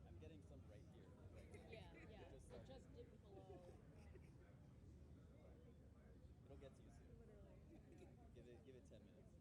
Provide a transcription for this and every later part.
I'm getting some right here. Yeah, yeah. It just It just dipped below. It'll get to you soon. Literally. Give it 10 minutes.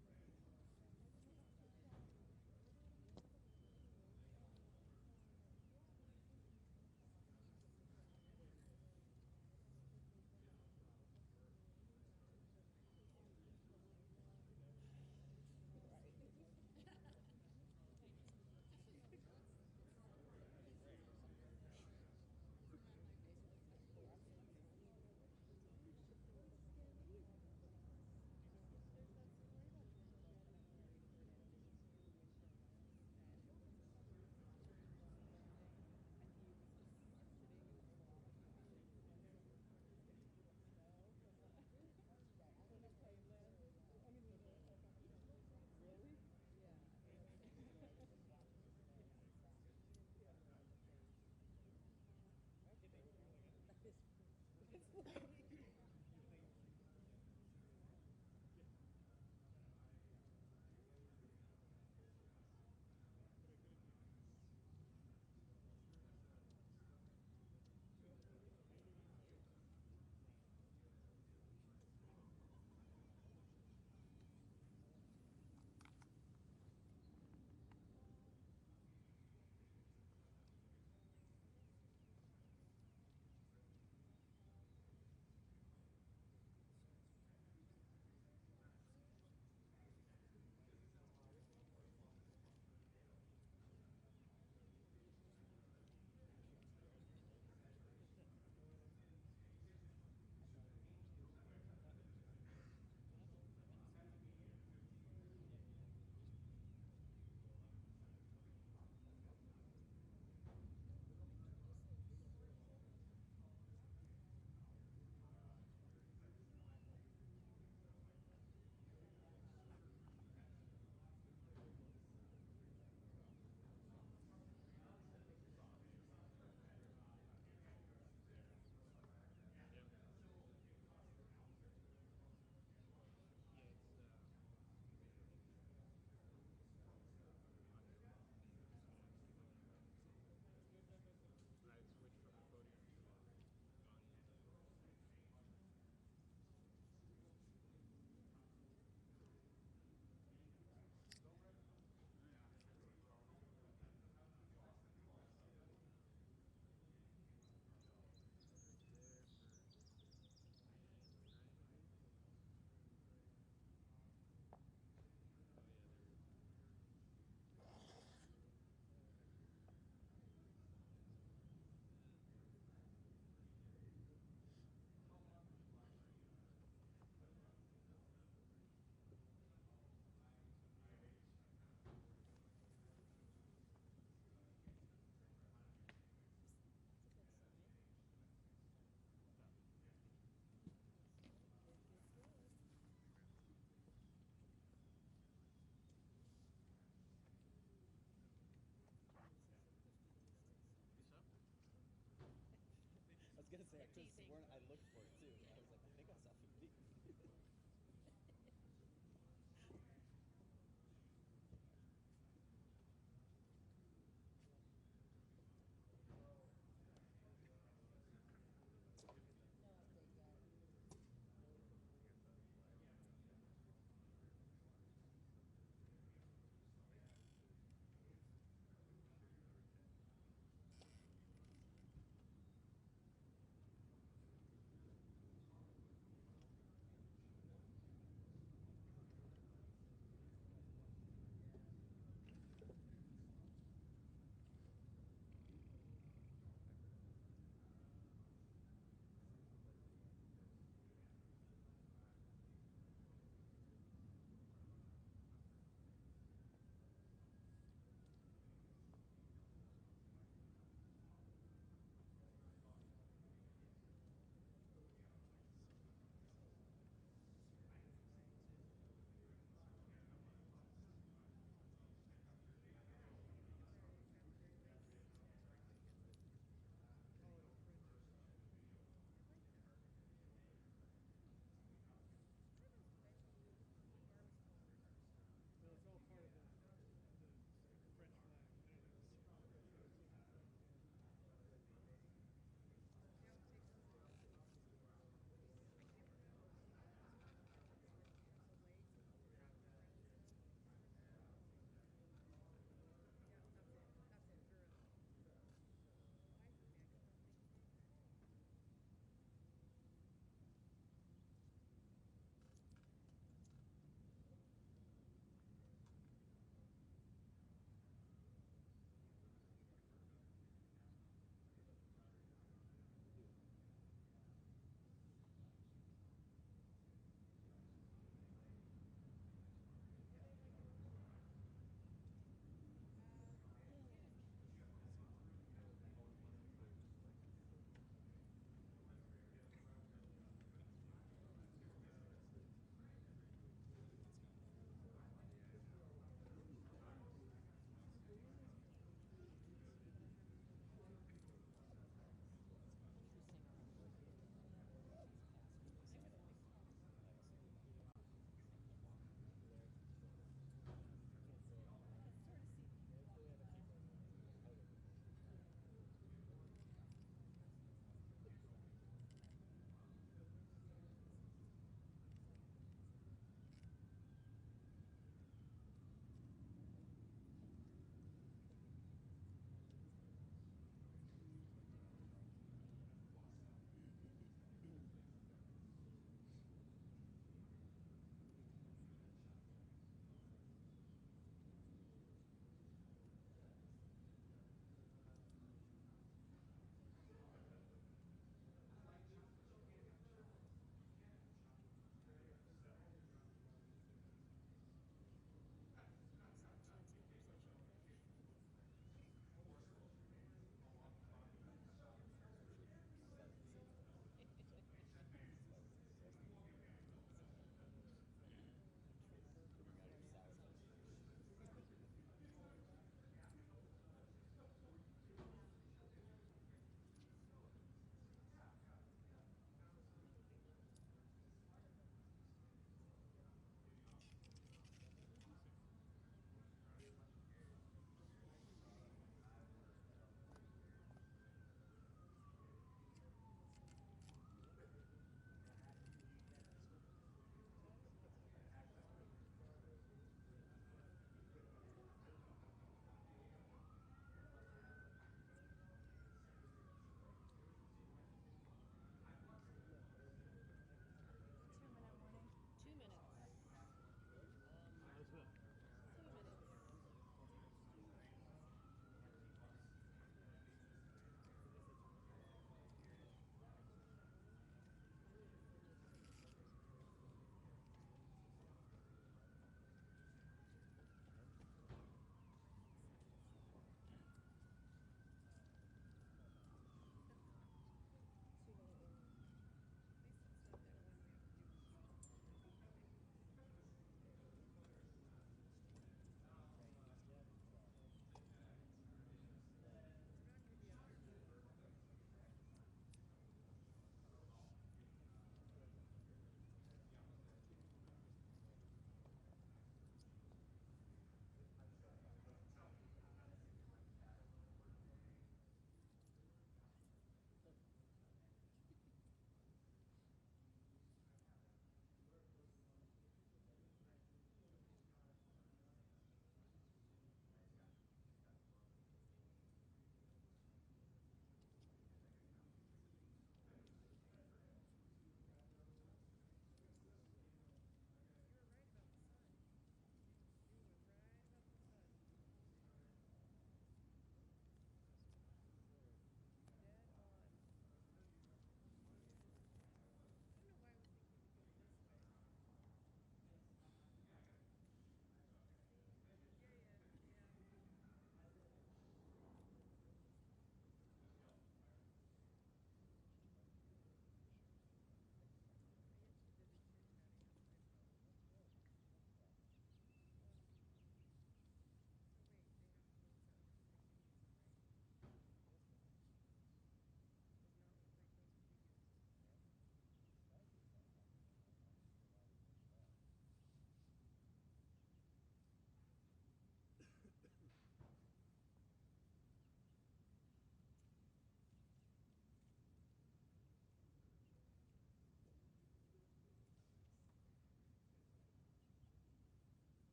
I was gonna say I could have sworn I looked for it too. I was like, I think I saw 50. No update yet.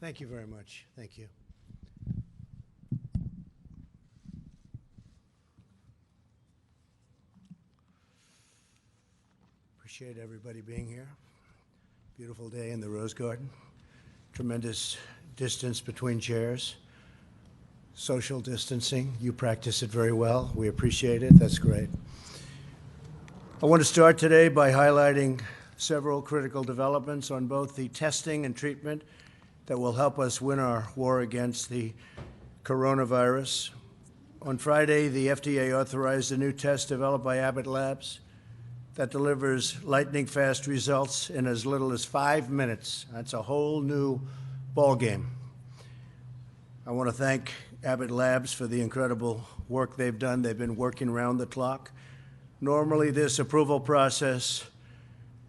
Thank you very much. Thank you. Appreciate everybody being here. Beautiful day in the Rose Garden. Tremendous distance between chairs. Social distancing. You practice it very well. We appreciate it. That's great. I want to start today by highlighting several critical developments on both the testing and treatment that will help us win our war against the coronavirus. On Friday, the FDA authorized a new test developed by Abbott Labs that delivers lightning-fast results in as little as 5 minutes. That's a whole new ballgame. I want to thank Abbott Labs for the incredible work they've done. They've been working around the clock. Normally, this approval process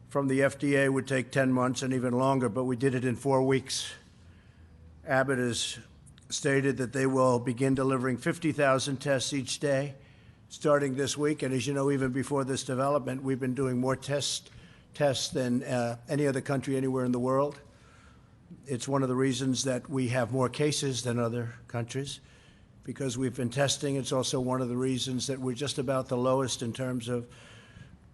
from the FDA would take 10 months and even longer, but we did it in 4 weeks. Abbott has stated that they will begin delivering 50,000 tests each day starting this week. And as you know, even before this development, we've been doing more tests than any other country anywhere in the world. It's one of the reasons that we have more cases than other countries, because we've been testing. It's also one of the reasons that we're just about the lowest in terms of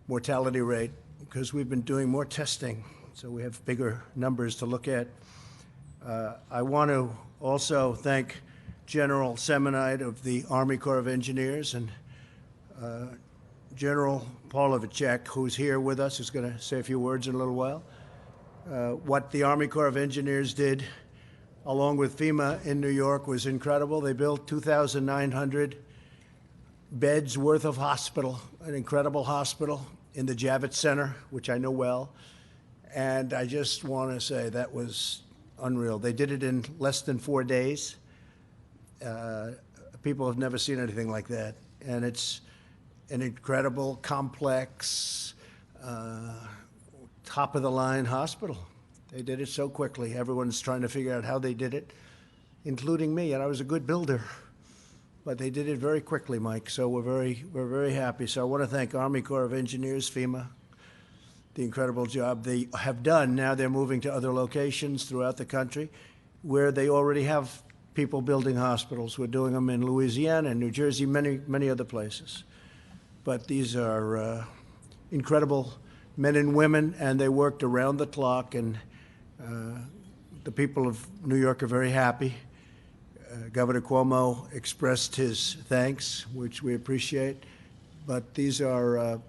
mortality rate, because we've been doing more testing. So we have bigger numbers to look at. I want to also thank General Semonite of the Army Corps of Engineers and General Pavlovicek, who's here with us, who's going to say a few words in a little while. What the Army Corps of Engineers did, along with FEMA in New York, was incredible. They built 2,900 beds worth of hospital, an incredible hospital in the Javits Center, which I know well. And I just want to say that was unreal. They did it in less than 4 days. People have never seen anything like that. And it's an incredible, complex, top-of-the-line hospital. They did it so quickly. Everyone's trying to figure out how they did it, including me, and I was a good builder. But they did it very quickly, Mike, so we're very happy. So I want to thank Army Corps of Engineers, FEMA, the incredible job they have done. Now they're moving to other locations throughout the country where they already have people building hospitals. We're doing them in Louisiana and New Jersey, many other places. But these are incredible men and women, and they worked around the clock, and the people of New York are very happy. Governor Cuomo expressed his thanks, which we appreciate. But these are,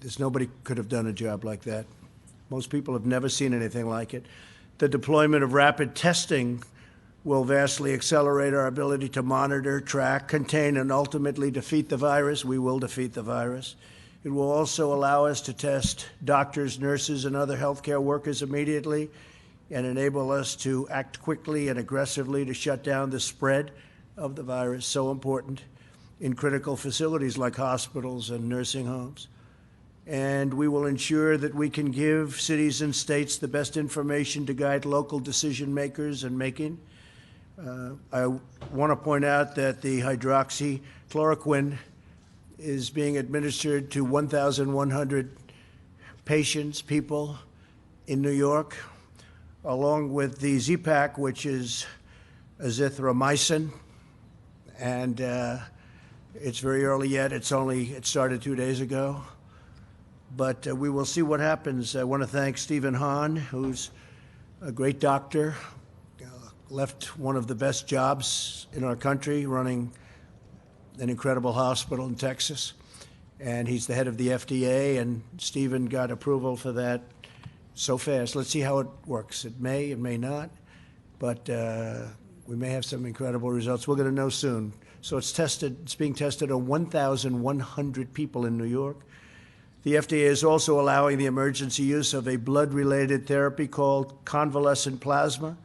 there's nobody could have done a job like that. Most people have never seen anything like it. The deployment of rapid testing will vastly accelerate our ability to monitor, track, contain, and ultimately defeat the virus. We will defeat the virus. It will also allow us to test doctors, nurses, and other healthcare workers immediately and enable us to act quickly and aggressively to shut down the spread of the virus, so important in critical facilities like hospitals and nursing homes. And we will ensure that we can give cities and states the best information to guide local decision makers in making. I want to point out that the hydroxychloroquine is being administered to 1,100 patients, people in New York, along with the Z-Pak, which is azithromycin. And it's very early yet. It started 2 days ago. But we will see what happens. I want to thank Stephen Hahn, who's a great doctor, left one of the best jobs in our country running an incredible hospital in Texas. And he's the head of the FDA, and Stephen got approval for that so fast. Let's see how it works. It may not, but we may have some incredible results. We're going to know soon. So it's being tested on 1,100 people in New York. The FDA is also allowing the emergency use of a blood-related therapy called convalescent plasma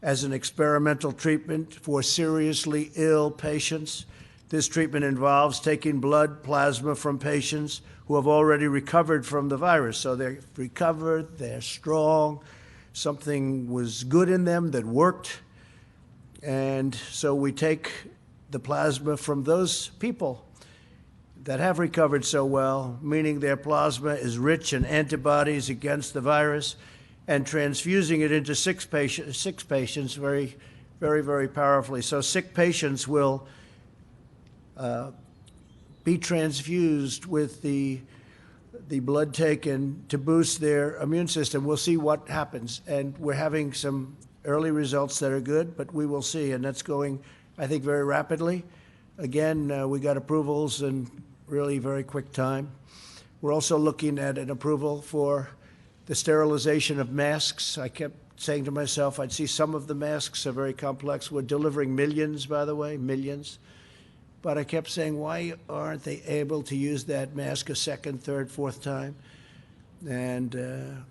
as an experimental treatment for seriously ill patients. This treatment involves taking blood plasma from patients who have already recovered from the virus. So they're recovered, they're strong, something was good in them that worked. And so we take the plasma from those people that have recovered so well, meaning their plasma is rich in antibodies against the virus, and transfusing it into six patients very, very, very powerfully. So sick patients will be transfused with the blood taken to boost their immune system. We'll see what happens. And we're having some early results that are good, but we will see. And that's going, I think, very rapidly. Again, we got approvals in really very quick time. We're also looking at an approval for the sterilization of masks. I kept saying to myself, I'd see some of the masks are very complex. We're delivering millions, by the way, millions. But I kept saying, why aren't they able to use that mask a second, third, fourth time? And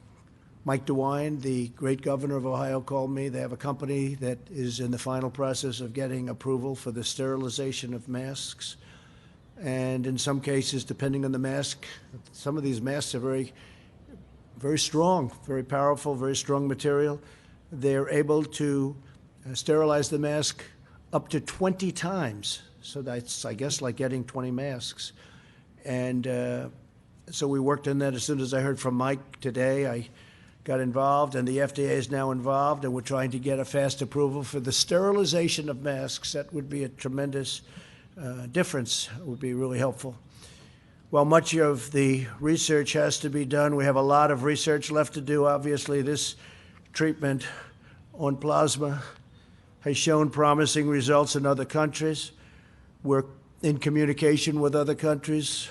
Mike DeWine, the great governor of Ohio, called me. They have a company that is in the final process of getting approval for the sterilization of masks. And in some cases, depending on the mask, some of these masks are very, very strong, very powerful, very strong material. They're able to sterilize the mask up to 20 times. So that's, I guess, like getting 20 masks. And so we worked on that. As soon as I heard from Mike today, I got involved, and the FDA is now involved, and we're trying to get a fast approval for the sterilization of masks. That would be a tremendous difference. It would be really helpful. While much of the research has to be done, we have a lot of research left to do. Obviously, this treatment on plasma has shown promising results in other countries. We're in communication with other countries,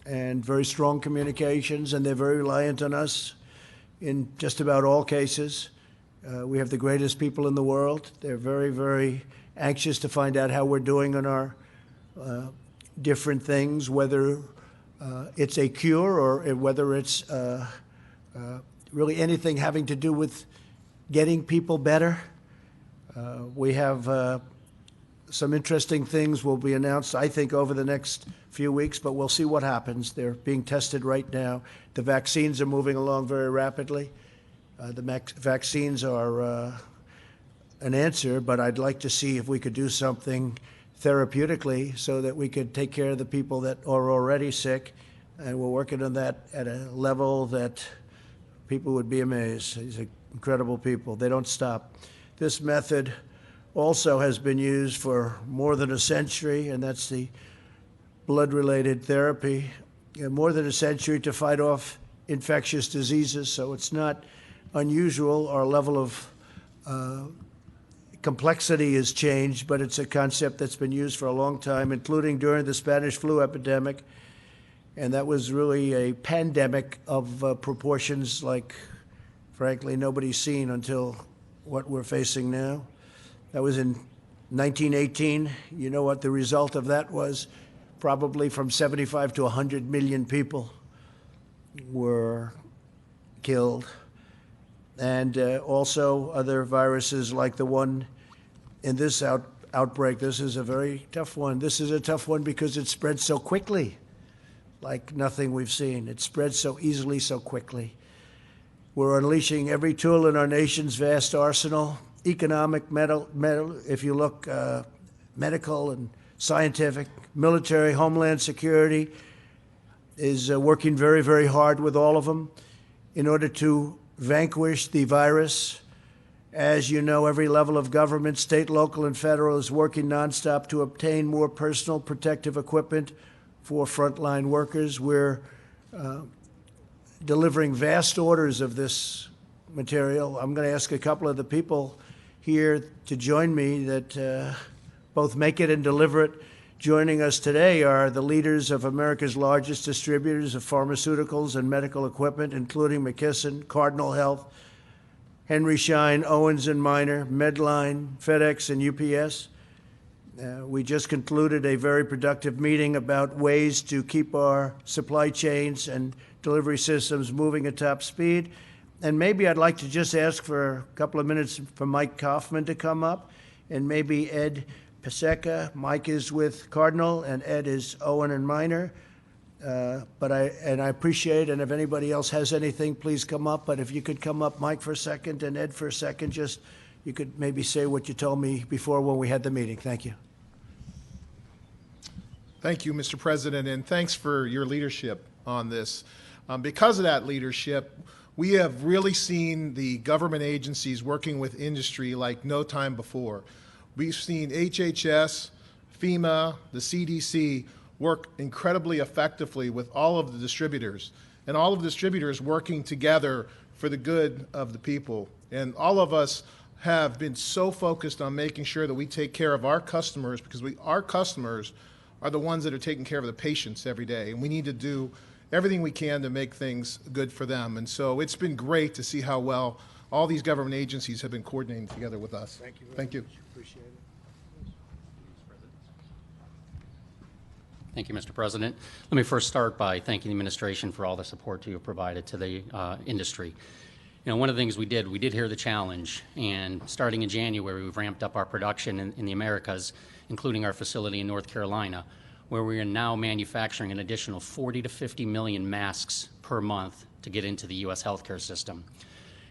and very strong communications, and they're very reliant on us in just about all cases. We have the greatest people in the world. They're very, very anxious to find out how we're doing on our different things, whether it's a cure or whether it's really anything having to do with getting people better. We have some interesting things will be announced, I think, over the next few weeks, but we'll see what happens. They're being tested right now. The vaccines are moving along very rapidly. The vaccines are an answer, but I'd like to see if we could do something therapeutically so that we could take care of the people that are already sick. And we're working on that at a level that people would be amazed. These are incredible people. They don't stop. This method also has been used for more than a century, and that's the blood-related therapy, more than a century to fight off infectious diseases. So it's not unusual. Our level of complexity has changed, but it's a concept that's been used for a long time, including during the Spanish flu epidemic. And that was really a pandemic of proportions like, frankly, nobody's seen until what we're facing now. That was in 1918. You know what the result of that was? Probably from 75 to 100 million people were killed. And also other viruses like the one in this outbreak. This is a very tough one. This is a tough one because it spread so quickly, like nothing we've seen. It spreads so easily, so quickly. We're unleashing every tool in our nation's vast arsenal, economic, medical, if you look, medical and scientific, military, homeland security is working very, very hard with all of them in order to vanquish the virus. As you know, every level of government, state, local, and federal, is working nonstop to obtain more personal protective equipment for frontline workers. We're delivering vast orders of this material. I'm going to ask a couple of the people here to join me that both make it and deliver it. Joining us today are the leaders of America's largest distributors of pharmaceuticals and medical equipment, including McKesson, Cardinal Health, Henry Schein, Owens & Minor, Medline, FedEx, and UPS. We just concluded a very productive meeting about ways to keep our supply chains and delivery systems moving at top speed. And maybe I'd like to just ask for a couple of minutes for Mike Kaufman to come up, and maybe Ed Paseka. Mike is with Cardinal, and Ed is Owen & Minor. But I appreciate, and if anybody else has anything, please come up. But if you could come up, Mike, for a second, and Ed for a second, just you could maybe say what you told me before when we had the meeting. Thank you. Thank you, Mr. President, and thanks for your leadership on this. Because of that leadership, we have really seen the government agencies working with industry like no time before. We've seen HHS, FEMA, the CDC work incredibly effectively with all of the distributors, and all of the distributors working together for the good of the people. And all of us have been so focused on making sure that we take care of our customers, because our customers are the ones that are taking care of the patients every day, and we need to do everything we can to make things good for them. And so it's been great to see how well all these government agencies have been coordinating together with us. Thank you. Thank you. Appreciate it. Thank you, Mr. President. Let me first start by thanking the administration for all the support you have provided to the industry. You know, one of the things we did hear the challenge, and starting in January, we've ramped up our production in the Americas, including our facility in North Carolina, where we are now manufacturing an additional 40 to 50 million masks per month to get into the U.S. healthcare system.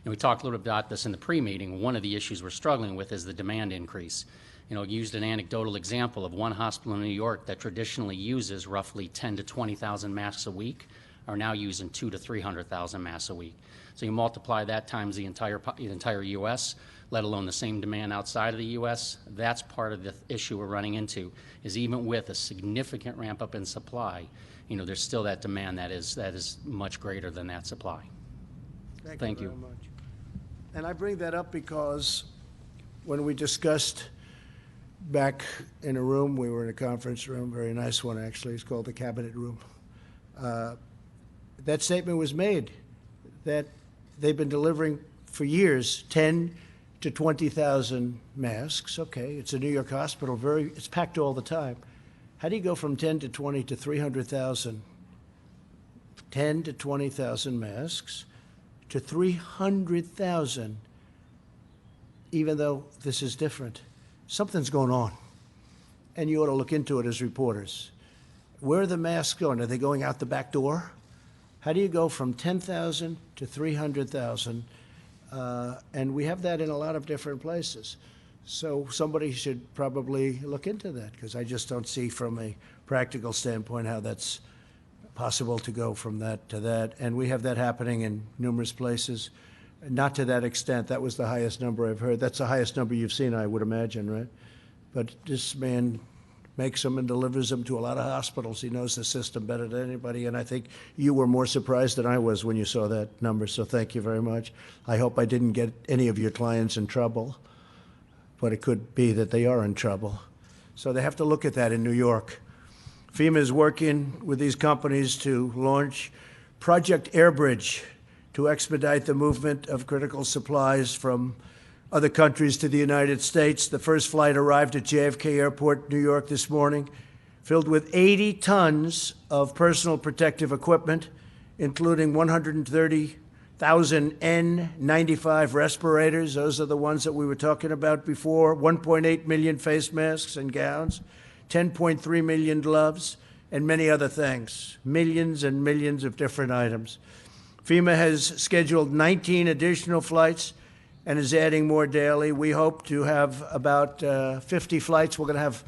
And we talked a little bit about this in the pre-meeting. One of the issues we're struggling with is the demand increase. You know, used an anecdotal example of one hospital in New York that traditionally uses roughly 10 to 20,000 masks a week are now using 200,000 to 300,000 masks a week. So you multiply that times the entire U.S., let alone the same demand outside of the U.S., that's part of the issue we're running into, is even with a significant ramp up in supply, you know, there's still that demand that is much greater than that supply. Thank you very much. And I bring that up because when we discussed back in a room, we were in a conference room, very nice one actually, it's called the Cabinet Room, that statement was made that they've been delivering for years 10 to 20,000 masks. Okay, it's a New York hospital, it's packed all the time. How do you go from 10 to 20 to 300,000, 10 to 20,000 masks to 300,000, even though this is different? Something's going on, and you ought to look into it as reporters. Where are the masks going? Are they going out the back door? How do you go from 10,000 to 300,000? And we have that in a lot of different places. So somebody should probably look into that, because I just don't see from a practical standpoint how that's possible to go from that to that. And we have that happening in numerous places. Not to that extent. That was the highest number I've heard. That's the highest number you've seen, I would imagine, right? But this man makes them and delivers them to a lot of hospitals. He knows the system better than anybody, and I think you were more surprised than I was when you saw that number, so thank you very much. I hope I didn't get any of your clients in trouble, but it could be that they are in trouble. So they have to look at that in New York. FEMA is working with these companies to launch Project Airbridge to expedite the movement of critical supplies from other countries to the United States. The first flight arrived at JFK Airport, New York, this morning, filled with 80 tons of personal protective equipment, including 130,000 N95 respirators. Those are the ones that we were talking about before. 1.8 million face masks and gowns, 10.3 million gloves, and many other things. Millions and millions of different items. FEMA has scheduled 19 additional flights and is adding more daily. We hope to have about 50 flights. We're going to have,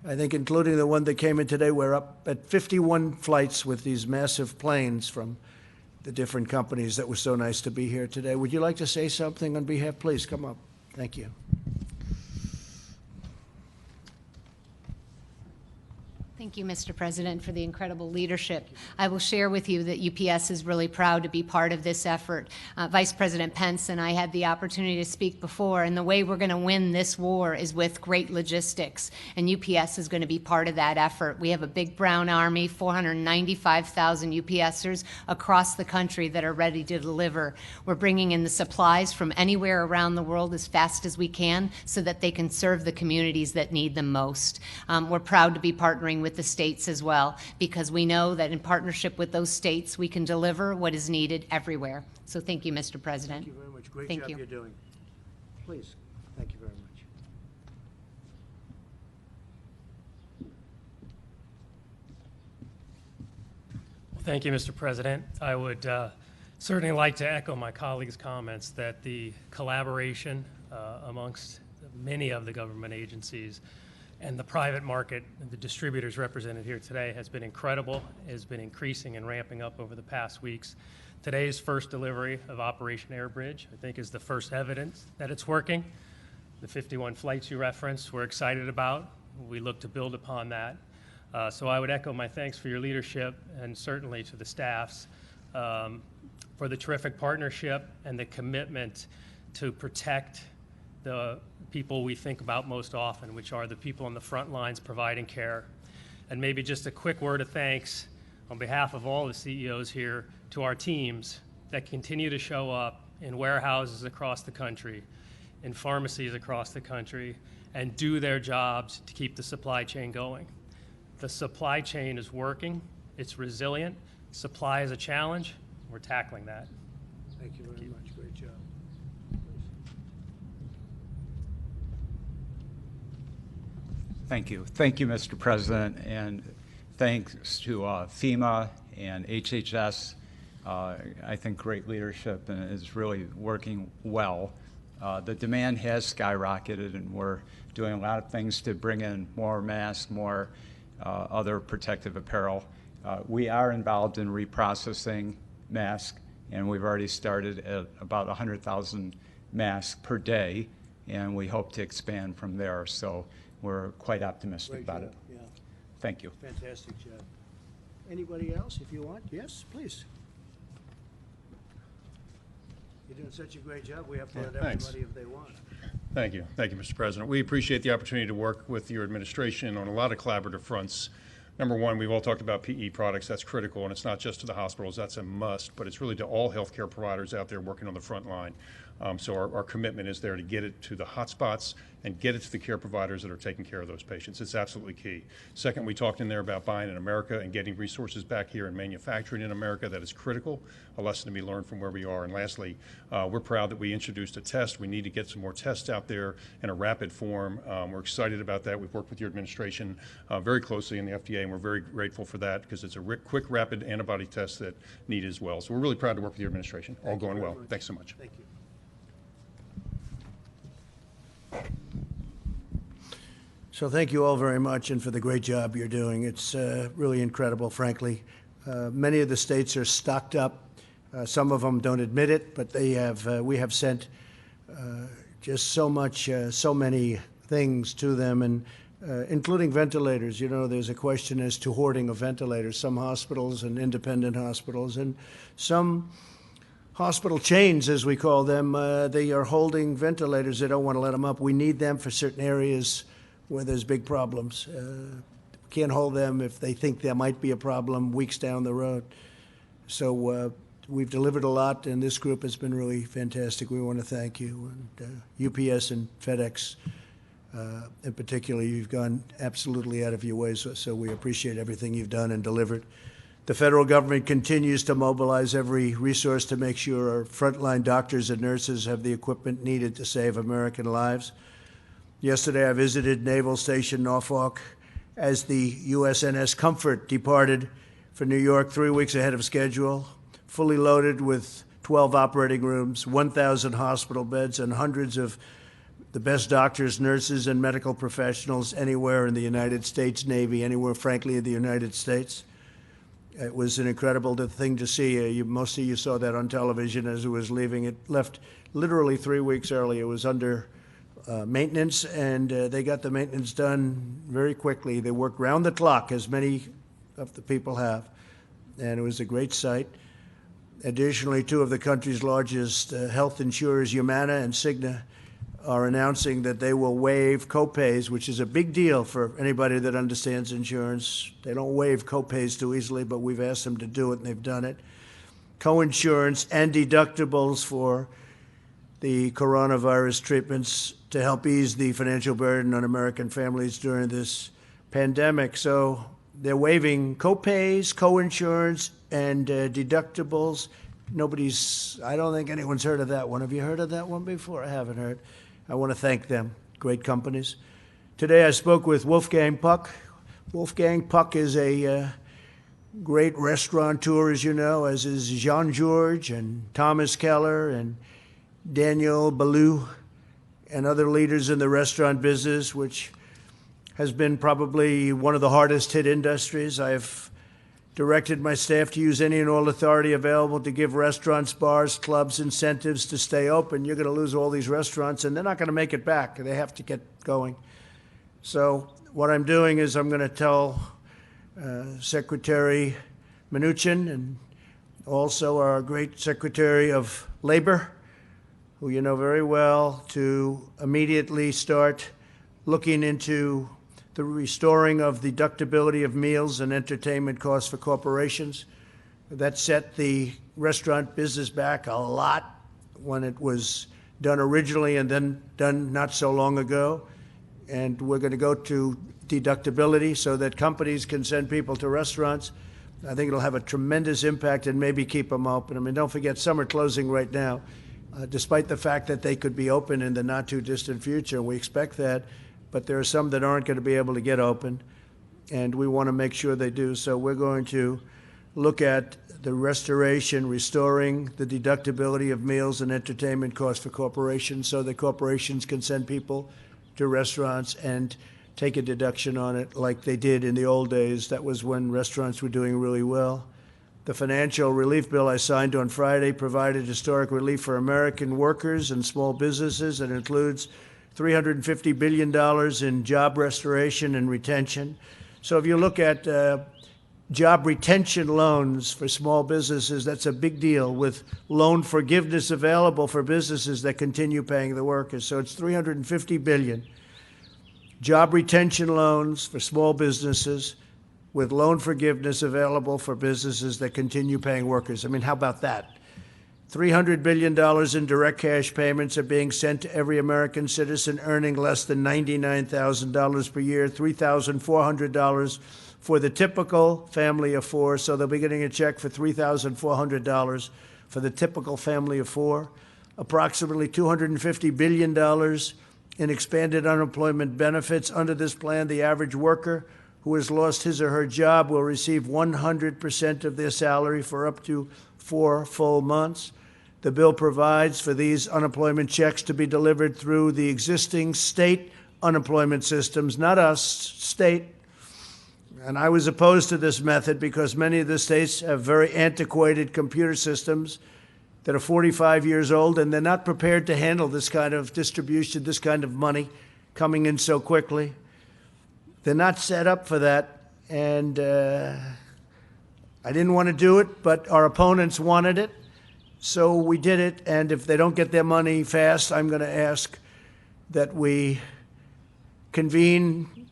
I think, including the one that came in today, we're up at 51 flights with these massive planes from the different companies that were so nice to be here today. Would you like to say something on behalf? Please come up. Thank you. Thank you, Mr. President, for the incredible leadership. I will share with you that UPS is really proud to be part of this effort. Vice President Pence and I had the opportunity to speak before, and the way we're going to win this war is with great logistics, and UPS is going to be part of that effort. We have a big brown army, 495,000 UPSers across the country that are ready to deliver. We're bringing in the supplies from anywhere around the world as fast as we can so that they can serve the communities that need them most. We're proud to be partnering with the states as well, because we know that in partnership with those states, we can deliver what is needed everywhere. So thank you, Mr. President. Thank you very much. Great Thank job you. you're doing. Please. Thank you very much. Well, thank you, Mr. President. I would certainly like to echo my colleagues' comments that the collaboration amongst many of the government agencies and the private market, the distributors represented here today, has been incredible, has been increasing and ramping up over the past weeks. Today's first delivery of Operation Airbridge, I think, is the first evidence that it's working. The 51 flights you referenced, we're excited about. We look to build upon that. So I would echo my thanks for your leadership and certainly to the staffs for the terrific partnership and the commitment to protect the people we think about most often, which are the people on the front lines providing care. And maybe just a quick word of thanks on behalf of all the CEOs here to our teams that continue to show up in warehouses across the country, in pharmacies across the country, and do their jobs to keep the supply chain going. The supply chain is working, it's resilient, supply is a challenge, we're tackling that. Thank you very much. Great job. Thank you. Thank you, Mr. President, and thanks to FEMA and HHS. I think great leadership and is really working well. The demand has skyrocketed, and we're doing a lot of things to bring in more masks, more other protective apparel. We are involved in reprocessing masks, and we've already started at about 100,000 masks per day, and we hope to expand from there. So we're quite optimistic about it. Yeah. Thank you. Fantastic job. Anybody else, if you want? Yes, please. You're doing such a great job. We have to let thanks. everybody if they want. Thank you. Thank you, Mr. President. We appreciate the opportunity to work with your administration on a lot of collaborative fronts. Number one, we've all talked about PE products. That's critical, and it's not just to the hospitals. That's a must, but it's really to all healthcare providers out there working on the front line. So our commitment is there to get it to the hotspots and get it to the care providers that are taking care of those patients. It's absolutely key. Second, we talked in there about buying in America and getting resources back here and manufacturing in America. That is critical, a lesson to be learned from where we are. And lastly, we're proud that we introduced a test. We need to get some more tests out there in a rapid form. We're excited about that. We've worked with your administration very closely in the FDA, and we're very grateful for that because it's a quick, rapid antibody test that needed as well. So we're really proud to work with your administration. All going well. Thanks so much. Thank you. So thank you all very much and for the great job you're doing. It's really incredible, frankly. Many of the states are stocked up. Some of them don't admit it, but they have. We have sent just so much, so many things to them, and including ventilators. You know, there's a question as to hoarding of ventilators. Some hospitals and independent hospitals and some hospital chains, as we call them, they are holding ventilators. They don't want to let them up. We need them for certain areas where there's big problems. Can't hold them if they think there might be a problem weeks down the road. So we've delivered a lot, and this group has been really fantastic. We want to thank you. And UPS and FedEx, in particular, you've gone absolutely out of your way, so we appreciate everything you've done and delivered. The federal government continues to mobilize every resource to make sure our frontline doctors and nurses have the equipment needed to save American lives. Yesterday, I visited Naval Station Norfolk as the USNS Comfort departed for New York 3 weeks ahead of schedule, fully loaded with 12 operating rooms, 1,000 hospital beds, and hundreds of the best doctors, nurses, and medical professionals anywhere in the United States Navy, anywhere, frankly, in the United States. It was an incredible thing to see. Most of you saw that on television as it was leaving. It left literally 3 weeks early. It was under maintenance, and they got the maintenance done very quickly. They worked round the clock, as many of the people have, and it was a great sight. Additionally, two of the country's largest health insurers, Humana and Cigna, are announcing that they will waive copays, which is a big deal for anybody that understands insurance. They don't waive copays too easily, but we've asked them to do it, and they've done it. Coinsurance and deductibles for the coronavirus treatments to help ease the financial burden on American families during this pandemic. So they're waiving copays, coinsurance, and deductibles. I don't think anyone's heard of that one. Have you heard of that one before? I haven't heard. I want to thank them. Great companies. Today I spoke with Wolfgang Puck. Wolfgang Puck is a great restaurateur, as you know, as is Jean-Georges and Thomas Keller and Daniel Ballou and other leaders in the restaurant business, which has been probably one of the hardest hit industries. I've directed my staff to use any and all authority available to give restaurants, bars, clubs incentives to stay open. You're going to lose all these restaurants, and they're not going to make it back. They have to get going. So what I'm doing is I'm going to tell Secretary Mnuchin and also our great Secretary of Labor, who you know very well, to immediately start looking into the restoring of the deductibility of meals and entertainment costs for corporations. That set the restaurant business back a lot when it was done originally and then done not so long ago. And we're going to go to deductibility so that companies can send people to restaurants. I think it'll have a tremendous impact and maybe keep them open. I mean, don't forget, some are closing right now, despite the fact that they could be open in the not too distant future. We expect that. But there are some that aren't going to be able to get open, and we want to make sure they do. So we're going to look at the restoration, restoring the deductibility of meals and entertainment costs for corporations so that corporations can send people to restaurants and take a deduction on it like they did in the old days. That was when restaurants were doing really well. The financial relief bill I signed on Friday provided historic relief for American workers and small businesses. It includes $350 billion in job restoration and retention. So if you look at job retention loans for small businesses, that's a big deal, with loan forgiveness available for businesses that continue paying the workers. So it's $350 billion. Job retention loans for small businesses with loan forgiveness available for businesses that continue paying workers. I mean, how about that? $300 billion in direct cash payments are being sent to every American citizen earning less than $99,000 per year, $3,400 for the typical family of four. So they'll be getting a check for $3,400 for the typical family of four. Approximately $250 billion in expanded unemployment benefits. Under this plan, the average worker who has lost his or her job will receive 100% of their salary for up to 4 full months. The bill provides for these unemployment checks to be delivered through the existing state unemployment systems, not us, state. And I was opposed to this method because many of the states have very antiquated computer systems that are 45 years old, and they're not prepared to handle this kind of distribution, this kind of money coming in so quickly. They're not set up for that, and I didn't want to do it, but our opponents wanted it, so we did it. And if they don't get their money fast, I'm going to ask that we convene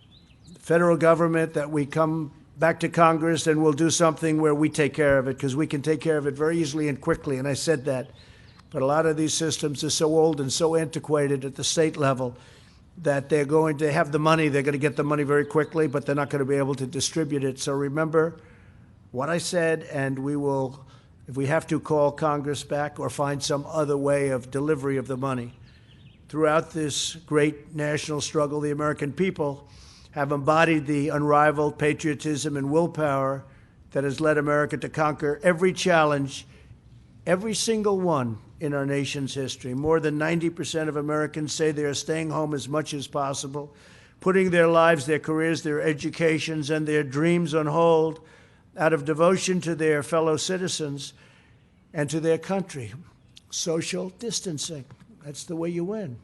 the federal government, that we come back to Congress, and we'll do something where we take care of it, because we can take care of it very easily and quickly, and I said that. But a lot of these systems are so old and so antiquated at the state level that they're going to have the money, they're going to get the money very quickly, but they're not going to be able to distribute it. So remember what I said, and we will, if we have to, call Congress back or find some other way of delivery of the money. Throughout this great national struggle, the American people have embodied the unrivaled patriotism and willpower that has led America to conquer every challenge, every single one in our nation's history. More than 90% of Americans say they are staying home as much as possible, putting their lives, their careers, their educations, and their dreams on hold out of devotion to their fellow citizens and to their country. Social distancing, that's the way you win.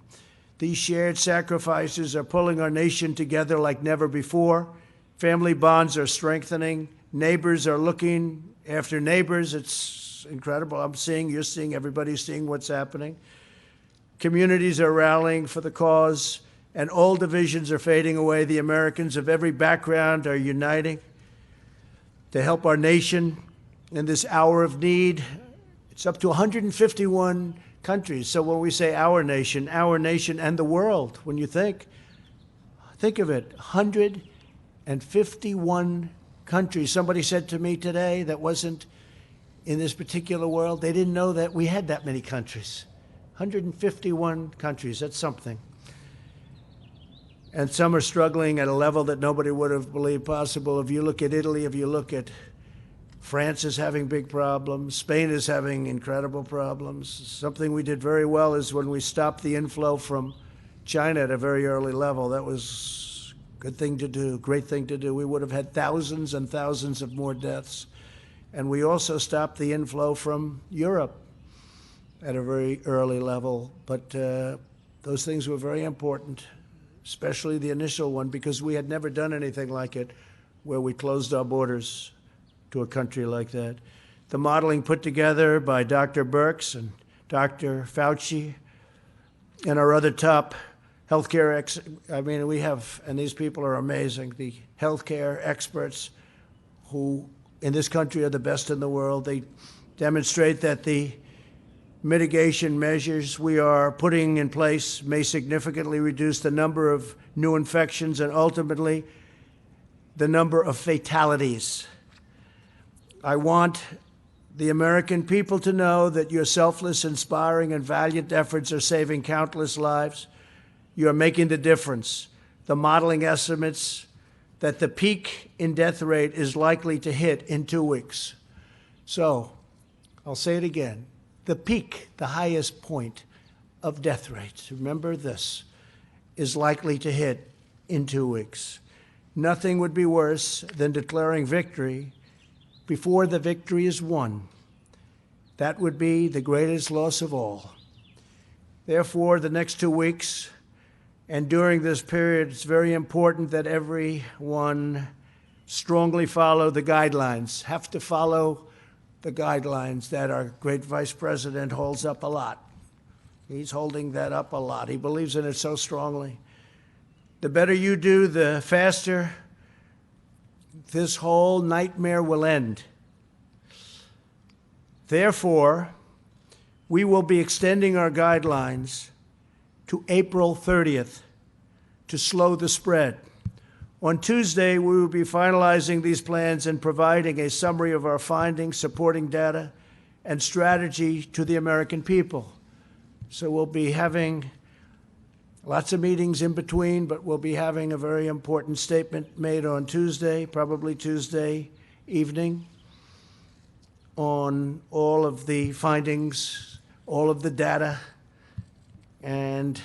These shared sacrifices are pulling our nation together like never before. Family bonds are strengthening. Neighbors are looking after neighbors. It's incredible. I'm seeing, you're seeing, everybody's seeing what's happening. Communities are rallying for the cause, and all divisions are fading away. The Americans of every background are uniting to help our nation in this hour of need. It's up to 151 countries. So when we say our nation and the world, when you think of it, 151 countries. Somebody said to me today that wasn't in this particular world, they didn't know that we had that many countries. 151 countries, that's something. And some are struggling at a level that nobody would have believed possible. If you look at Italy, if you look at France is having big problems. Spain is having incredible problems. Something we did very well is when we stopped the inflow from China at a very early level. That was Good thing to do, great thing to do. We would have had thousands and thousands of more deaths. And we also stopped the inflow from Europe at a very early level. But those things were very important, especially the initial one, because we had never done anything like it where we closed our borders to a country like that. The modeling put together by Dr. Birx and Dr. Fauci and our other top healthcare we have, and these people are amazing, the healthcare experts who in this country are the best in the world. They demonstrate that the mitigation measures we are putting in place may significantly reduce the number of new infections and ultimately the number of fatalities. I want the American people to know that your selfless, inspiring, and valiant efforts are saving countless lives. You are making the difference. The modeling estimates that the peak in death rate is likely to hit in 2 weeks. So, I'll say it again. The peak, the highest point of death rates, remember this, is likely to hit in 2 weeks. Nothing would be worse than declaring victory before the victory is won. That would be the greatest loss of all. Therefore, the next 2 weeks and during this period, it's very important that everyone strongly follow the guidelines, have to follow the guidelines that our great Vice President holds up a lot. He's holding that up a lot. He believes in it so strongly. The better you do, the faster this whole nightmare will end. Therefore, we will be extending our guidelines to April 30th to slow the spread. On Tuesday, we will be finalizing these plans and providing a summary of our findings, supporting data, and strategy to the American people. So we'll be having lots of meetings in between, but we'll be having a very important statement made on Tuesday, probably Tuesday evening, on all of the findings, all of the data, and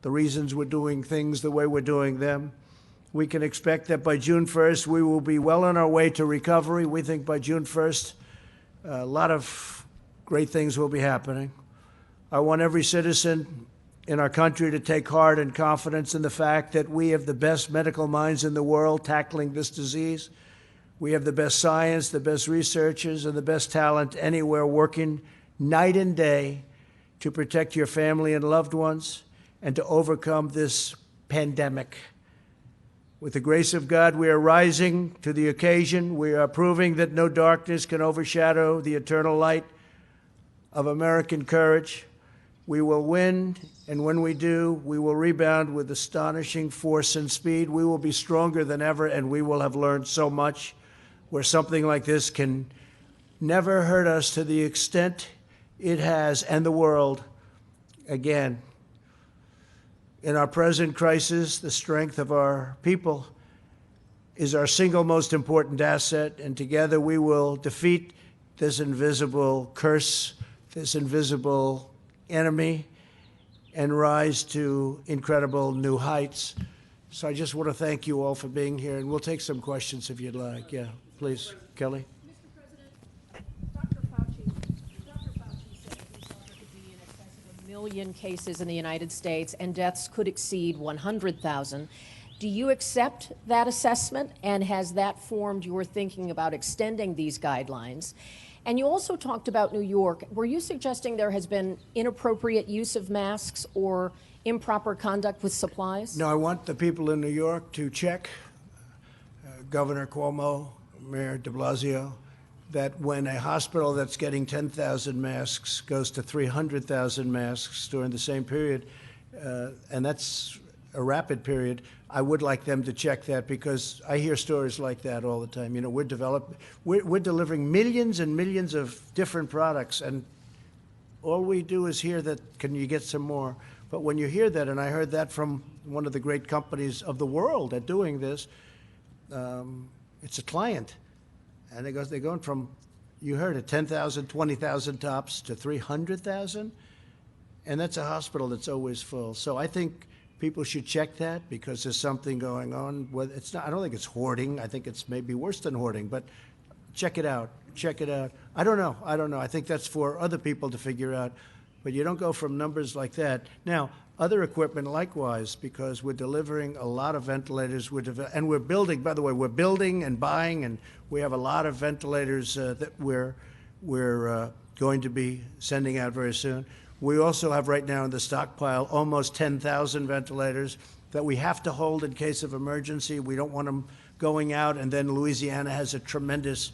the reasons we're doing things the way we're doing them. We can expect that by June 1st, we will be well on our way to recovery. We think by June 1st, a lot of great things will be happening. I want every citizen in our country to take heart and confidence in the fact that we have the best medical minds in the world tackling this disease. We have the best science, the best researchers, and the best talent anywhere working night and day to protect your family and loved ones and to overcome this pandemic. With the grace of God, we are rising to the occasion. We are proving that no darkness can overshadow the eternal light of American courage. We will win, and when we do, we will rebound with astonishing force and speed. We will be stronger than ever, and we will have learned so much where something like this can never hurt us to the extent it has, and the world. Again, in our present crisis, the strength of our people is our single most important asset, and together we will defeat this invisible curse, this invisible enemy, and rise to incredible new heights. So I just want to thank you all for being here, and we'll take some questions if you'd like. Yeah, please, Kelly. Million cases in the United States and deaths could exceed 100,000. Do you accept that assessment, and has that formed your thinking about extending these guidelines? And you also talked about New York. Were you suggesting there has been inappropriate use of masks or improper conduct with supplies? No, I want the people in New York to check Governor Cuomo, Mayor de Blasio, that when a hospital that's getting 10,000 masks goes to 300,000 masks during the same period, and that's a rapid period, I would like them to check that, because I hear stories like that all the time. You know, we're delivering millions and millions of different products, and all we do is hear that, can you get some more? But when you hear that, and I heard that from one of the great companies of the world at doing this, it's a client. And they're going from, you heard it, 10,000, 20,000 tops to 300,000. And that's a hospital that's always full. So I think people should check that because there's something going on. Well, it's not. I don't think it's hoarding. I think it's maybe worse than hoarding. But check it out. Check it out. I don't know. I think that's for other people to figure out. But you don't go from numbers like that. Now, other equipment likewise, because we're delivering a lot of ventilators. And we're building, by the way, we're building and buying, and we have a lot of ventilators that we're going to be sending out very soon. We also have right now in the stockpile almost 10,000 ventilators that we have to hold in case of emergency. We don't want them going out, and then Louisiana has a tremendous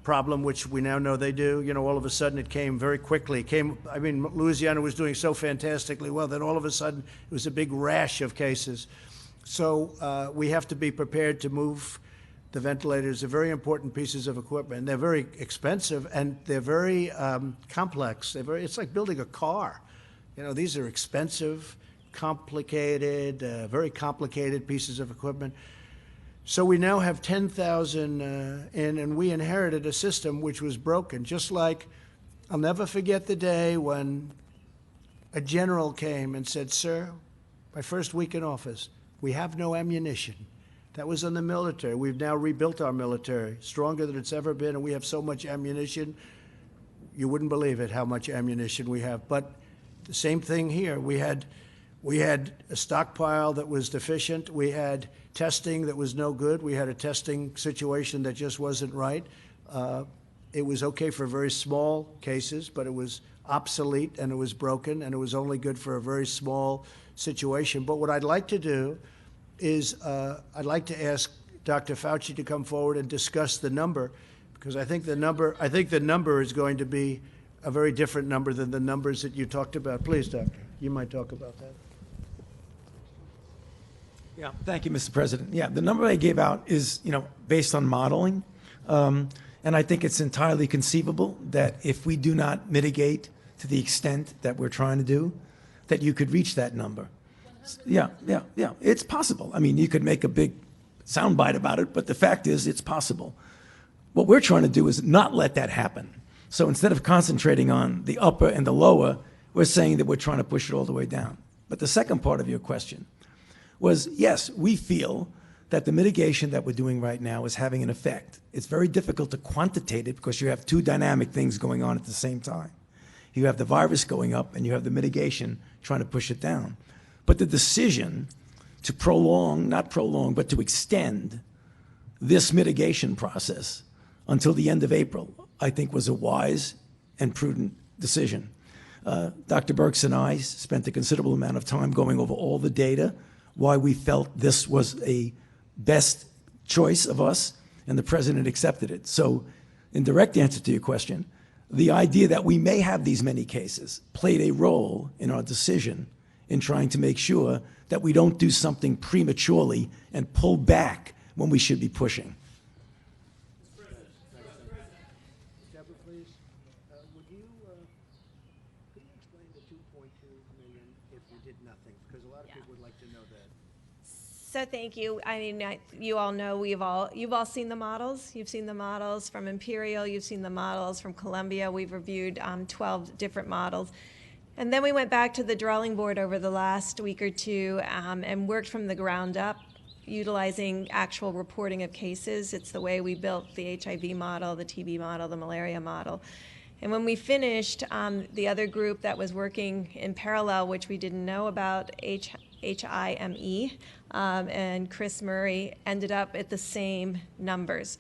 problem, which we now know they do. You know, all of a sudden it came very quickly. Louisiana was doing so fantastically well, then all of a sudden it was a big rash of cases. So we have to be prepared to move the ventilators. They're very important pieces of equipment. They're very expensive, and they're very complex. It's like building a car. You know, these are expensive, complicated, very complicated pieces of equipment. So we now have 10,000 in, and we inherited a system which was broken. Just like, I'll never forget the day when a general came and said, "Sir, my first week in office, we have no ammunition." That was in the military. We've now rebuilt our military, stronger than it's ever been, and we have so much ammunition. You wouldn't believe it, how much ammunition we have. But the same thing here. We had a stockpile that was deficient. We had testing that was no good. We had a testing situation that just wasn't right. It was okay for very small cases, but it was obsolete and it was broken, and it was only good for a very small situation. But what I'd like to do is I'd like to ask Dr. Fauci to come forward and discuss the number, because I think the number is going to be a very different number than the numbers that you talked about. Please, Doctor, you might talk about that. Yeah, thank you, Mr. President. Yeah, the number I gave out is, based on modeling, and I think it's entirely conceivable that if we do not mitigate to the extent that we're trying to do, that you could reach that number. Yeah, it's possible. I mean, you could make a big soundbite about it, but the fact is it's possible. What we're trying to do is not let that happen. So instead of concentrating on the upper and the lower, we're saying that we're trying to push it all the way down. But the second part of your question was, yes, we feel that the mitigation that we're doing right now is having an effect. It's very difficult to quantitate it because you have two dynamic things going on at the same time. You have the virus going up and you have the mitigation trying to push it down. But the decision to but to extend this mitigation process until the end of April, I think was a wise and prudent decision. Dr. Birx and I spent a considerable amount of time going over all the data, why we felt this was a best choice of us, and the president accepted it. So in direct answer to your question, the idea that we may have these many cases played a role in our decision in trying to make sure that we don't do something prematurely and pull back when we should be pushing. Deborah, please, could you explain the 2.2 million if we did nothing? Because a lot of people would like to know that. So thank you. I mean, you all know you've all seen the models. You've seen the models from Imperial. You've seen the models from Columbia. We've reviewed 12 different models. And then we went back to the drawing board over the last week or two and worked from the ground up, utilizing actual reporting of cases. It's the way we built the HIV model, the TB model, the malaria model. And when we finished, the other group that was working in parallel, which we didn't know about, HIME, and Chris Murray, ended up at the same numbers.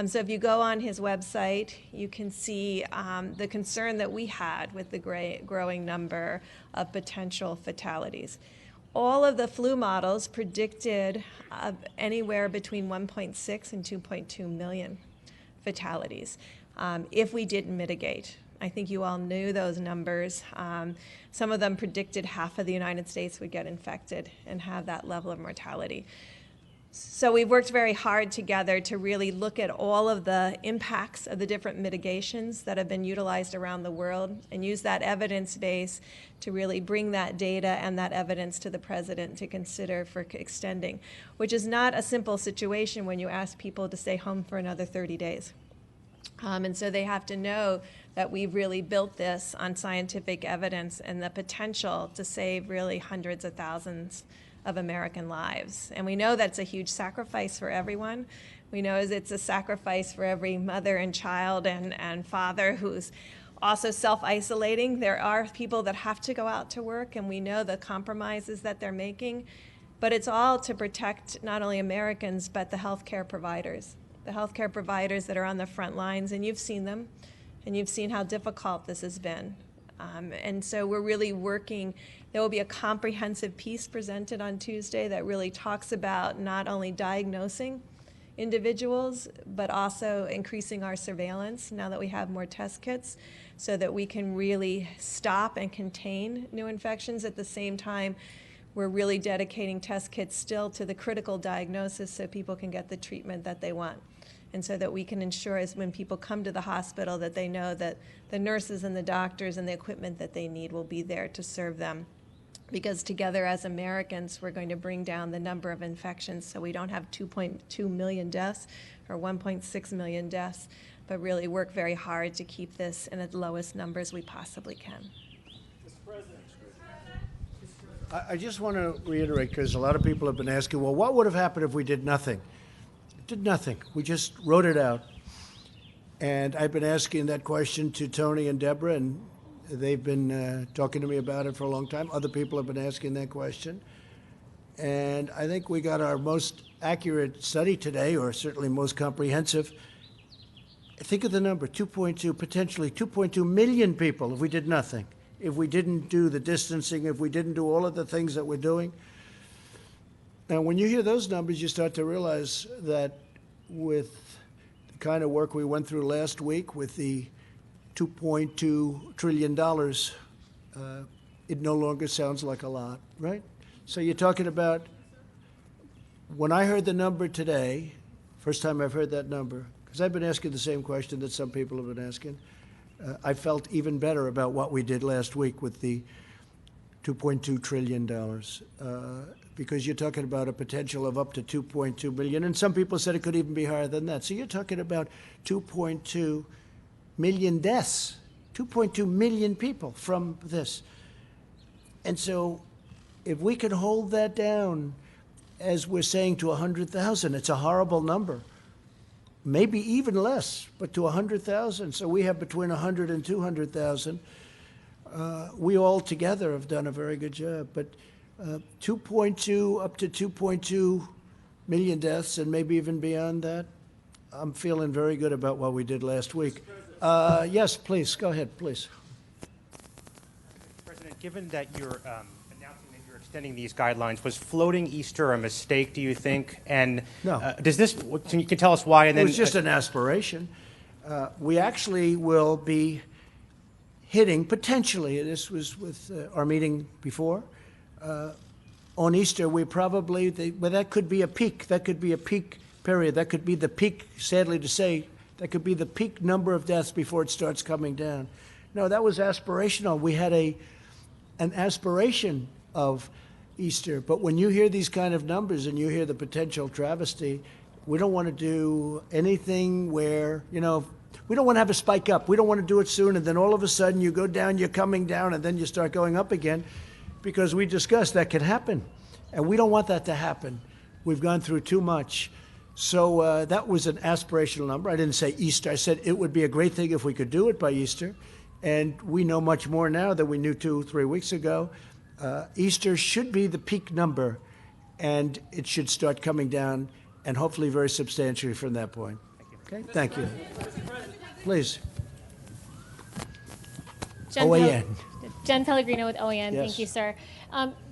So if you go on his website, you can see the concern that we had with the growing number of potential fatalities. All of the flu models predicted anywhere between 1.6 and 2.2 million fatalities if we didn't mitigate. I think you all knew those numbers. Some of them predicted half of the United States would get infected and have that level of mortality. So we've worked very hard together to really look at all of the impacts of the different mitigations that have been utilized around the world and use that evidence base to really bring that data and that evidence to the president to consider for extending, which is not a simple situation when you ask people to stay home for another 30 days. And so they have to know that we've really built this on scientific evidence and the potential to save really hundreds of thousands of American lives. And we know that's a huge sacrifice for everyone. We know it's a sacrifice for every mother and child and father who's also self-isolating. There are people that have to go out to work, and we know the compromises that they're making. But it's all to protect not only Americans, but the healthcare providers that are on the front lines, and you've seen them, and you've seen how difficult this has been. And so we're really working. There will be a comprehensive piece presented on Tuesday that really talks about not only diagnosing individuals, but also increasing our surveillance now that we have more test kits so that we can really stop and contain new infections. At the same time, we're really dedicating test kits still to the critical diagnosis so people can get the treatment that they want. And so that we can ensure as when people come to the hospital that they know that the nurses and the doctors and the equipment that they need will be there to serve them. Because together as Americans, we're going to bring down the number of infections so we don't have 2.2 million deaths or 1.6 million deaths, but really work very hard to keep this in the lowest numbers we possibly can. I just want to reiterate, because a lot of people have been asking, well, what would have happened if we did nothing? Did nothing. We just wrote it out. And I've been asking that question to Tony and Deborah, and they've been talking to me about it for a long time. Other people have been asking that question. And I think we got our most accurate study today, or certainly most comprehensive. Think of the number, 2.2, potentially 2.2 million people if we did nothing. If we didn't do the distancing, if we didn't do all of the things that we're doing. Now, when you hear those numbers, you start to realize that with the kind of work we went through last week with the $2.2 trillion, it no longer sounds like a lot, right? So you're talking about, when I heard the number today, first time I've heard that number, because I've been asking the same question that some people have been asking, I felt even better about what we did last week with the $2.2 trillion, because you're talking about a potential of up to 2.2 billion, and some people said it could even be higher than that. So you're talking about 2.2 million deaths, 2.2 million people from this. And so if we could hold that down, as we're saying, to 100,000, it's a horrible number. Maybe even less, but to 100,000. So we have between 100 and 200,000. We all together have done a very good job. But 2.2 up to 2.2 million deaths, and maybe even beyond that, I'm feeling very good about what we did last week. Yes, please, go ahead, please. President, given that you're announcing that you're extending these guidelines, was floating Easter a mistake, do you think? And no. Does this, you can tell us why? And then, it was just an aspiration. We actually will be hitting, potentially, this was with our meeting before, on Easter, we probably, well, that could be a peak. That could be a peak period. That could be the peak, sadly to say, that could be the peak number of deaths before it starts coming down. No, that was aspirational. We had an aspiration of Easter. But when you hear these kind of numbers and you hear the potential travesty, we don't want to do anything where, you know, we don't want to have a spike up. We don't want to do it soon, and then all of a sudden you go down, you're coming down, and then you start going up again, because we discussed that could happen. And we don't want that to happen. We've gone through too much. So that was an aspirational number. I didn't say Easter. I said it would be a great thing if we could do it by Easter. And we know much more now than we knew 2-3 weeks ago. Easter should be the peak number, and it should start coming down, and hopefully very substantially from that point. Okay, thank you. Please. OAN. Jen Pellegrino with OAN. Yes. Thank you, sir.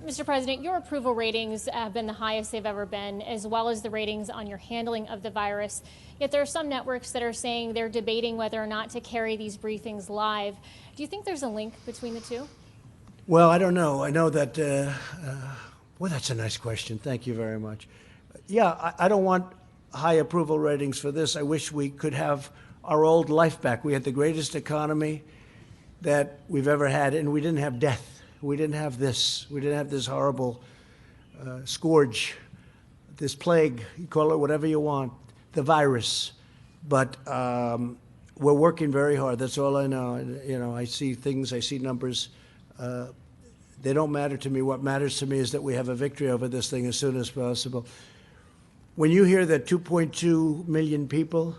Mr. President, your approval ratings have been the highest they've ever been, as well as the ratings on your handling of the virus. Yet there are some networks that are saying they're debating whether or not to carry these briefings live. Do you think there's a link between the two? Well, I don't know. I know that, well, that's a nice question. Thank you very much. Yeah, I don't want high approval ratings for this. I wish we could have our old life back. We had the greatest economy that we've ever had, and we didn't have death. We didn't have this. We didn't have this horrible scourge, this plague, you call it whatever you want, the virus. But we're working very hard. That's all I know. You know, I see things, I see numbers. They don't matter to me. What matters to me is that we have a victory over this thing as soon as possible. When you hear that 2.2 million people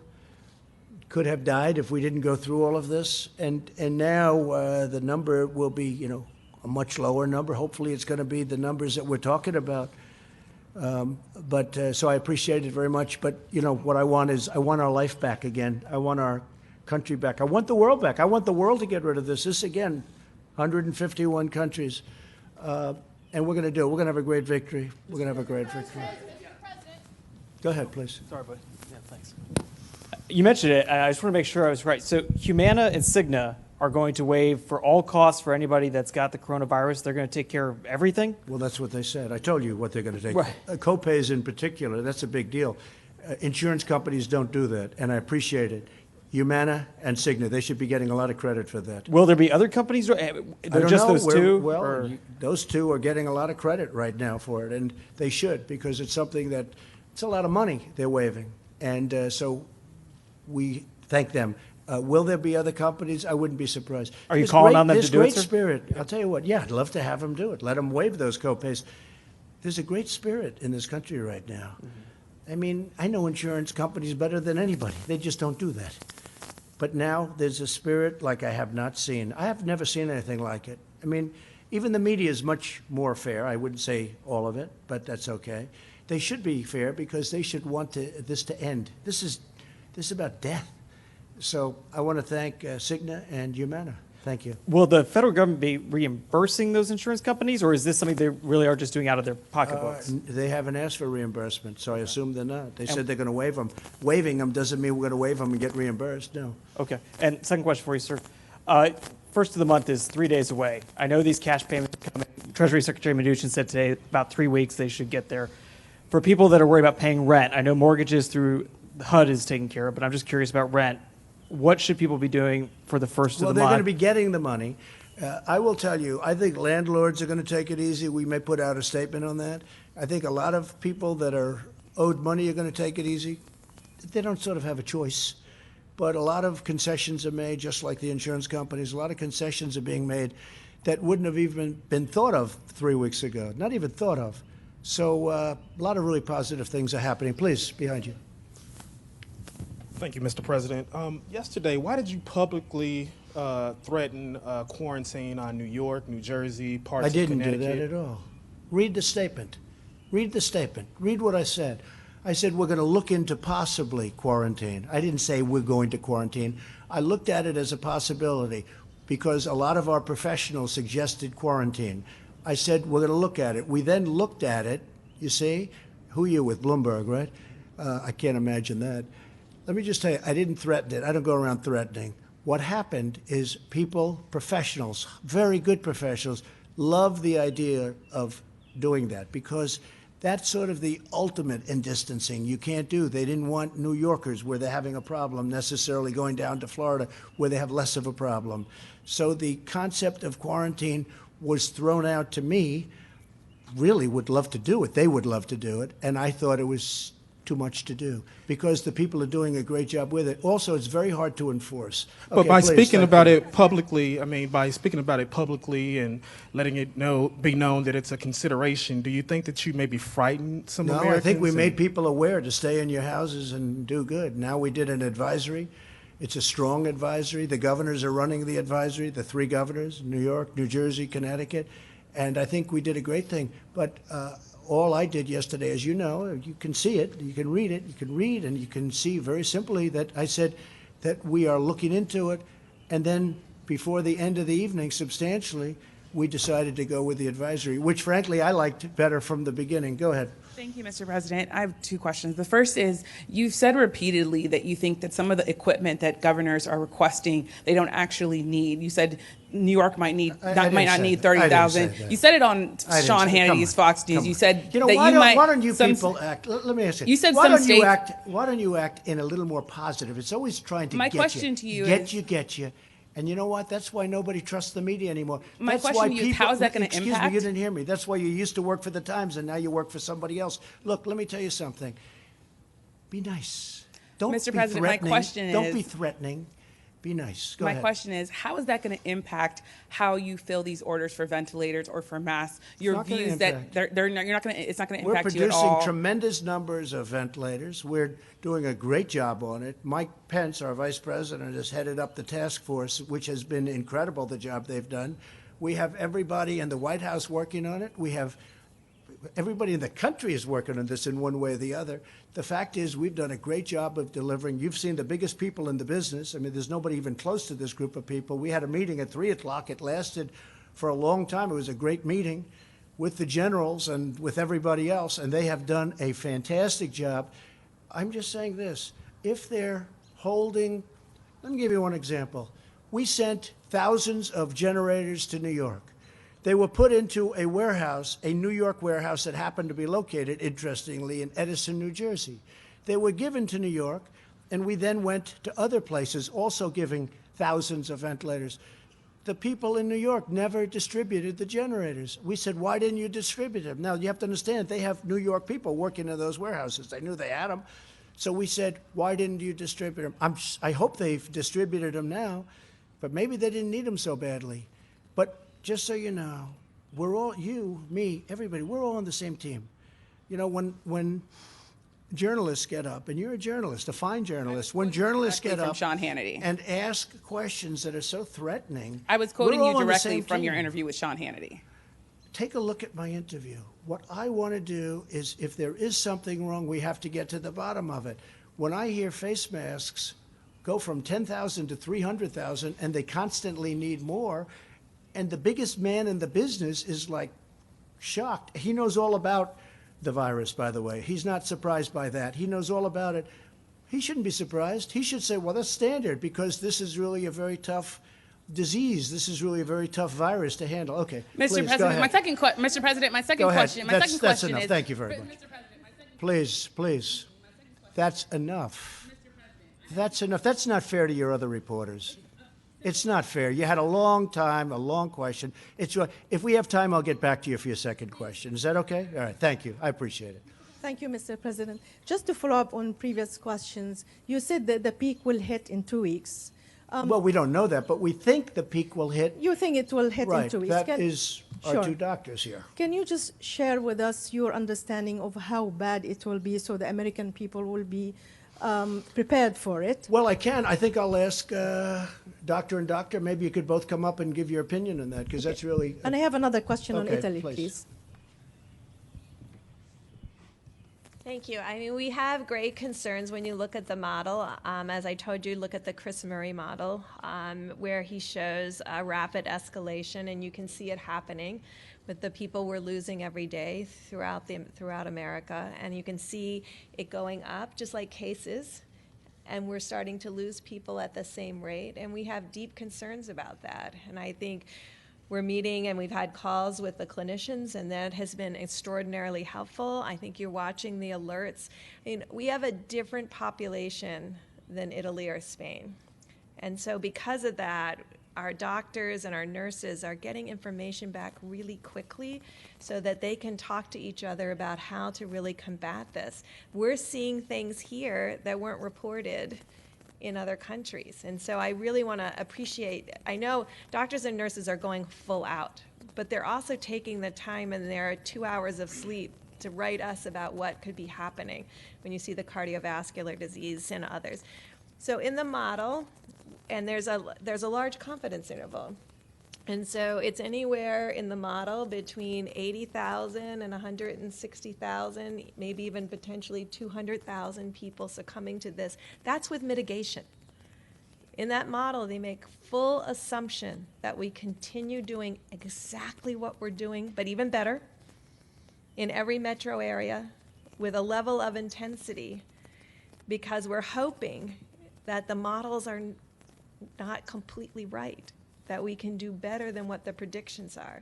could have died if we didn't go through all of this, and now the number will be, you know, a much lower number. Hopefully it's going to be the numbers that we're talking about. So I appreciate it very much. But, you know, what I want is I want our life back again. I want our country back. I want the world back. I want the world to get rid of this. This, again, 151 countries. And we're going to do it. We're going to have a great victory. We're going to have a great victory. Go ahead, please. Sorry, buddy. Yeah, thanks. You mentioned it. I just want to make sure I was right. So Humana and Cigna are going to waive for all costs for anybody that's got the coronavirus. They're going to take care of everything? Well, that's what they said. I told you what they're going to take. Right. Copays in particular, that's a big deal. Insurance companies don't do that, and I appreciate it. Humana and Cigna, they should be getting a lot of credit for that. Will there be other companies? I don't just know. those two? Well, those two are getting a lot of credit right now for it, and they should, because it's something that, it's a lot of money they're waiving. And so we thank them. Will there be other companies? I wouldn't be surprised. Are you calling on them to do it, There's sir? great spirit. I'll tell you what, yeah, I'd love to have them do it. Let them waive those copays. There's a great spirit in this country right now. I mean, I know insurance companies better than anybody. They just don't do that. But now there's a spirit like I have not seen. I have never seen anything like it. I mean, even the media is much more fair. I wouldn't say all of it, but that's okay. They should be fair because they should want this to end. This is about death. So I want to thank Cigna and Humana. Thank you. Will the federal government be reimbursing those insurance companies, or is this something they really are just doing out of their pocketbooks? They haven't asked for reimbursement, so I assume they're not. They said they're going to waive them. Waiving them doesn't mean we're going to waive them and get reimbursed, no. Okay. And second question for you, sir. First of the month is 3 days away. I know these cash payments are coming. Treasury Secretary Mnuchin said today about 3 weeks they should get there. For people that are worried about paying rent, I know mortgages through HUD is taken care of, but I'm just curious about rent. What should people be doing for the first of the month? Well, they're going to be getting the money. I will tell you, I think landlords are going to take it easy. We may put out a statement on that. I think a lot of people that are owed money are going to take it easy. They don't sort of have a choice. But a lot of concessions are made, just like the insurance companies. A lot of concessions are being made that wouldn't have even been thought of 3 weeks ago, not even thought of. So a lot of really positive things are happening. Please, behind you. Thank you, Mr. President. Yesterday, why did you publicly threaten quarantine on New York, New Jersey, parts of Connecticut? I didn't do that at all. Read the statement. Read the statement. Read what I said. I said we're going to look into possibly quarantine. I didn't say we're going to quarantine. I looked at it as a possibility because a lot of our professionals suggested quarantine. I said we're going to look at it. We then looked at it. You see? Who are you with? Bloomberg, right? I can't imagine that. Let me just tell you, I didn't threaten it. I don't go around threatening. What happened is people, professionals, very good professionals, love the idea of doing that because that's sort of the ultimate in distancing. You can't do. They didn't want New Yorkers where they're having a problem necessarily going down to Florida where they have less of a problem. So the concept of quarantine was thrown out to me. Really would love to do it. They would love to do it. And I thought it was too much to do because the people are doing a great job with it. Also, it's very hard to enforce. But by speaking about it publicly, by speaking about it publicly and letting it be known that it's a consideration, do you think that you maybe frightened some Americans? No, I think we made people aware to stay in your houses and do good. Now we did an advisory. It's a strong advisory. The governors are running the advisory, the 3 governors, New York, New Jersey, Connecticut. And I think we did a great thing. But all I did yesterday, as you know, you can see it, you can read it, you can read, and you can see very simply that I said that we are looking into it. And then before the end of the evening, substantially, we decided to go with the advisory, which frankly I liked better from the beginning. Go ahead. Thank you, Mr. President. I have 2 questions. The first is, you've said repeatedly that you think that some of the equipment that governors are requesting, they don't actually need. You said New York might not need 30,000. You said it on Sean Hannity's Fox News. You said that why don't you people act? Let me ask you. You said why some don't states. Why don't you act in a little more positive? It's always trying to My get question you, to you get is, you, get you. And you know what? That's why nobody trusts the media anymore. My That's question why to you is, people, how is that going to excuse impact? me, you didn't hear me. That's why you used to work for the Times and now you work for somebody else. Look, let me tell you something. Be nice. Don't Mr. be President, my threatening. question Don't is- be threatening. Be nice. Go My ahead. question is, how is that going to impact how you fill these orders for ventilators or for masks? Your not gonna views that impact. you're not going to, it's not going to We're impact you at producing all. tremendous numbers of ventilators. We're doing a great job on it. Mike Pence, our vice president, has headed up the task force, which has been incredible, the job they've done. We have everybody in the White House working on it. We have everybody in the country is working on this in one way or the other. The fact is, we've done a great job of delivering. You've seen the biggest people in the business. I mean, there's nobody even close to this group of people. We had a meeting at 3 o'clock. It lasted for a long time. It was a great meeting with the generals and with everybody else, and they have done a fantastic job. I'm just saying this. If they're holding, let me give you one example. We sent thousands of generators to New York. They were put into a warehouse, a New York warehouse that happened to be located, interestingly, in Edison, New Jersey. They were given to New York, and we then went to other places, also giving thousands of ventilators. The people in New York never distributed the generators. We said, why didn't you distribute them? Now, you have to understand, they have New York people working in those warehouses. They knew they had them. So we said, why didn't you distribute them? I hope they've distributed them now, but maybe they didn't need them so badly. But just so you know, we're all, you, me, everybody, we're all on the same team. You know, when journalists get up, and you're a journalist, a fine journalist, when journalists get from up Sean Hannity and ask questions that are so threatening. I was quoting we're you all on the directly same from your team. interview with Sean Hannity. Take a look at my interview. What I want to do is, if there is something wrong, we have to get to the bottom of it. When I hear face masks go from 10,000 to 300,000, and they constantly need more, and the biggest man in the business is like shocked. He knows all about the virus, by the way. He's not surprised by that. He knows all about it. He shouldn't be surprised. He should say, well, that's standard, because this is really a very tough disease. This is really a very tough virus to handle. Okay, Mr. please, President, go ahead. Mr. President, my second Go ahead. question. My second That's question enough. is. Thank you very much. Mr. President, my second Please, please. That's enough. That's enough. That's not fair to your other reporters. It's not fair. You had a long time, a long question. If we have time, I'll get back to you for your second question. Is that okay? All right. Thank you. I appreciate it. Thank you, Mr. President. Just to follow up on previous questions, you said that the peak will hit in 2 weeks. Well, we don't know that, but we think the peak will hit. You think it will hit in 2 weeks? That is our Sure. two doctors here. Can you just share with us your understanding of how bad it will be so the American people will be prepared for it? Well, I can. I think I'll ask doctor and doctor. Maybe you could both come up and give your opinion on that, because that's really. And I have another question on Okay, Italy, please. please. Thank you. I mean, we have great concerns when you look at the model. As I told you, look at the Chris Murray model, where he shows a rapid escalation, and you can see it happening with the people we're losing every day throughout America. And you can see it going up, just like cases, and we're starting to lose people at the same rate. And we have deep concerns about that. And I think we're meeting, and we've had calls with the clinicians, and that has been extraordinarily helpful. I think you're watching the alerts. I mean, we have a different population than Italy or Spain. And so because of that, our doctors and our nurses are getting information back really quickly so that they can talk to each other about how to really combat this. We're seeing things here that weren't reported in other countries. And so I really want to appreciate, I know doctors and nurses are going full out, but they're also taking the time in their 2 hours of sleep to write us about what could be happening when you see the cardiovascular disease and others. So in the model, and there's a large confidence interval. And so it's anywhere in the model between 80,000 and 160,000, maybe even potentially 200,000 people succumbing to this. That's with mitigation. In that model, they make full assumption that we continue doing exactly what we're doing, but even better, in every metro area with a level of intensity, because we're hoping that the models are not completely right, that we can do better than what the predictions are.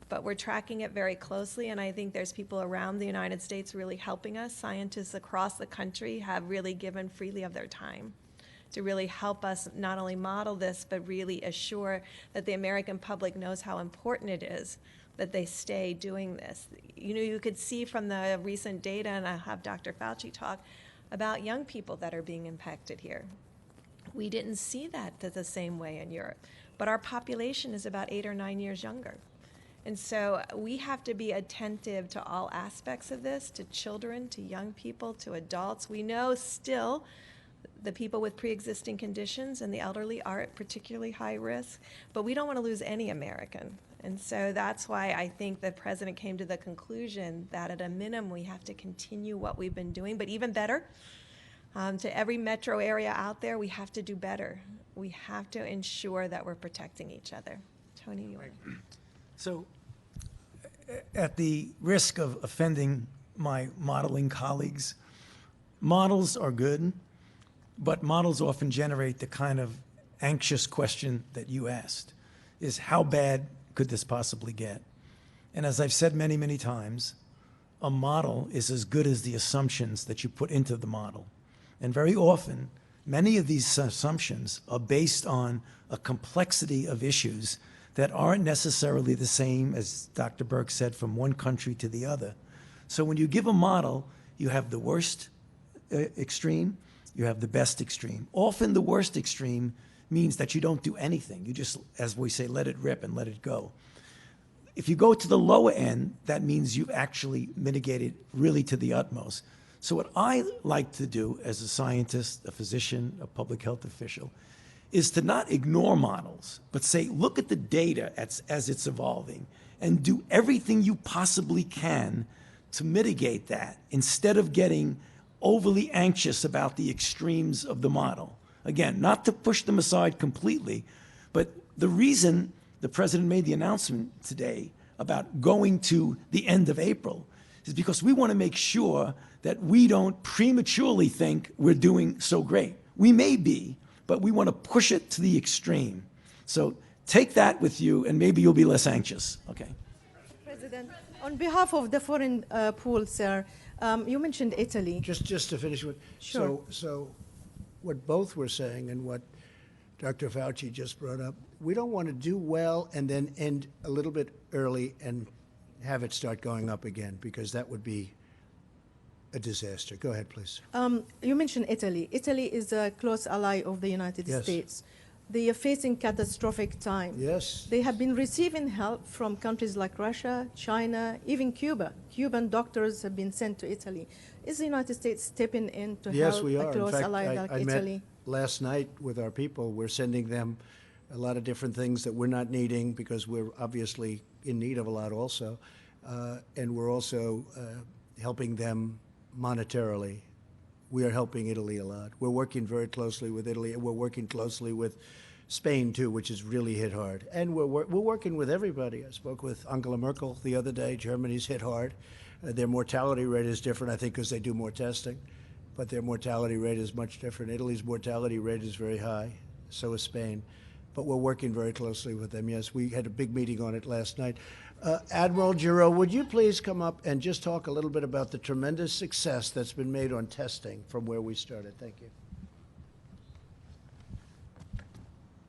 But we're tracking it very closely, and I think there's people around the United States really helping us. Scientists across the country have really given freely of their time to really help us not only model this, but really assure that the American public knows how important it is that they stay doing this. You know, you could see from the recent data, and I'll have Dr. Fauci talk about young people that are being impacted here. We didn't see that the same way in Europe. But our population is about 8 or 9 years younger. And so we have to be attentive to all aspects of this, to children, to young people, to adults. We know still the people with pre-existing conditions and the elderly are at particularly high risk, but we don't want to lose any American. And so that's why I think the president came to the conclusion that at a minimum we have to continue what we've been doing, but even better. To every metro area out there, we have to do better. We have to ensure that we're protecting each other. Tony, you want to? So, at the risk of offending my modeling colleagues, models are good, but models often generate the kind of anxious question that you asked, is how bad could this possibly get? And as I've said many, many times, a model is as good as the assumptions that you put into the model. And very often, many of these assumptions are based on a complexity of issues that aren't necessarily the same, as Dr. Burke said, from one country to the other. So when you give a model, you have the worst extreme, you have the best extreme. Often the worst extreme means that you don't do anything. You just, as we say, let it rip and let it go. If you go to the lower end, that means you've actually mitigated really to the utmost. So what I like to do as a scientist, a physician, a public health official, is to not ignore models, but say, look at the data as it's evolving and do everything you possibly can to mitigate that instead of getting overly anxious about the extremes of the model. Again, not to push them aside completely, but the reason the president made the announcement today about going to the end of April is because we want to make sure that we don't prematurely think we're doing so great. We may be, but we want to push it to the extreme. So take that with you, and maybe you'll be less anxious. Okay. President, on behalf of the foreign pool, sir, you mentioned Italy. Just to finish with, Sure. So what both were saying and what Dr. Fauci just brought up, we don't want to do well and then end a little bit early and have it start going up again, because that would be a disaster. Go ahead, please. You mentioned Italy. Italy is a close ally of the United Yes. States. They are facing catastrophic time. Yes. They have been receiving help from countries like Russia, China, even Cuba. Cuban doctors have been sent to Italy. Is the United States stepping in to Yes, help we are. a close In fact, ally like I Italy? met last night with our people. We're sending them a lot of different things that we're not needing because we're obviously in need of a lot also. And we're also helping them monetarily. We are helping Italy a lot. We're working very closely with Italy, and we're working closely with Spain, too, which is really hit hard. And we're working with everybody. I spoke with Angela Merkel the other day. Germany's hit hard. Their mortality rate is different, I think, because they do more testing. But their mortality rate is much different. Italy's mortality rate is very high. So is Spain. But we're working very closely with them. Yes, we had a big meeting on it last night. Admiral Giroux, would you please come up and just talk a little bit about the tremendous success that's been made on testing from where we started? Thank you.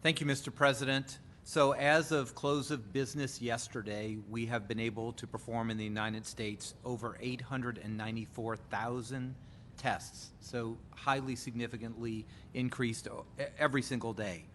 Thank you, Mr. President. So as of close of business yesterday, we have been able to perform in the United States over 894,000 tests, so highly significantly increased every single day.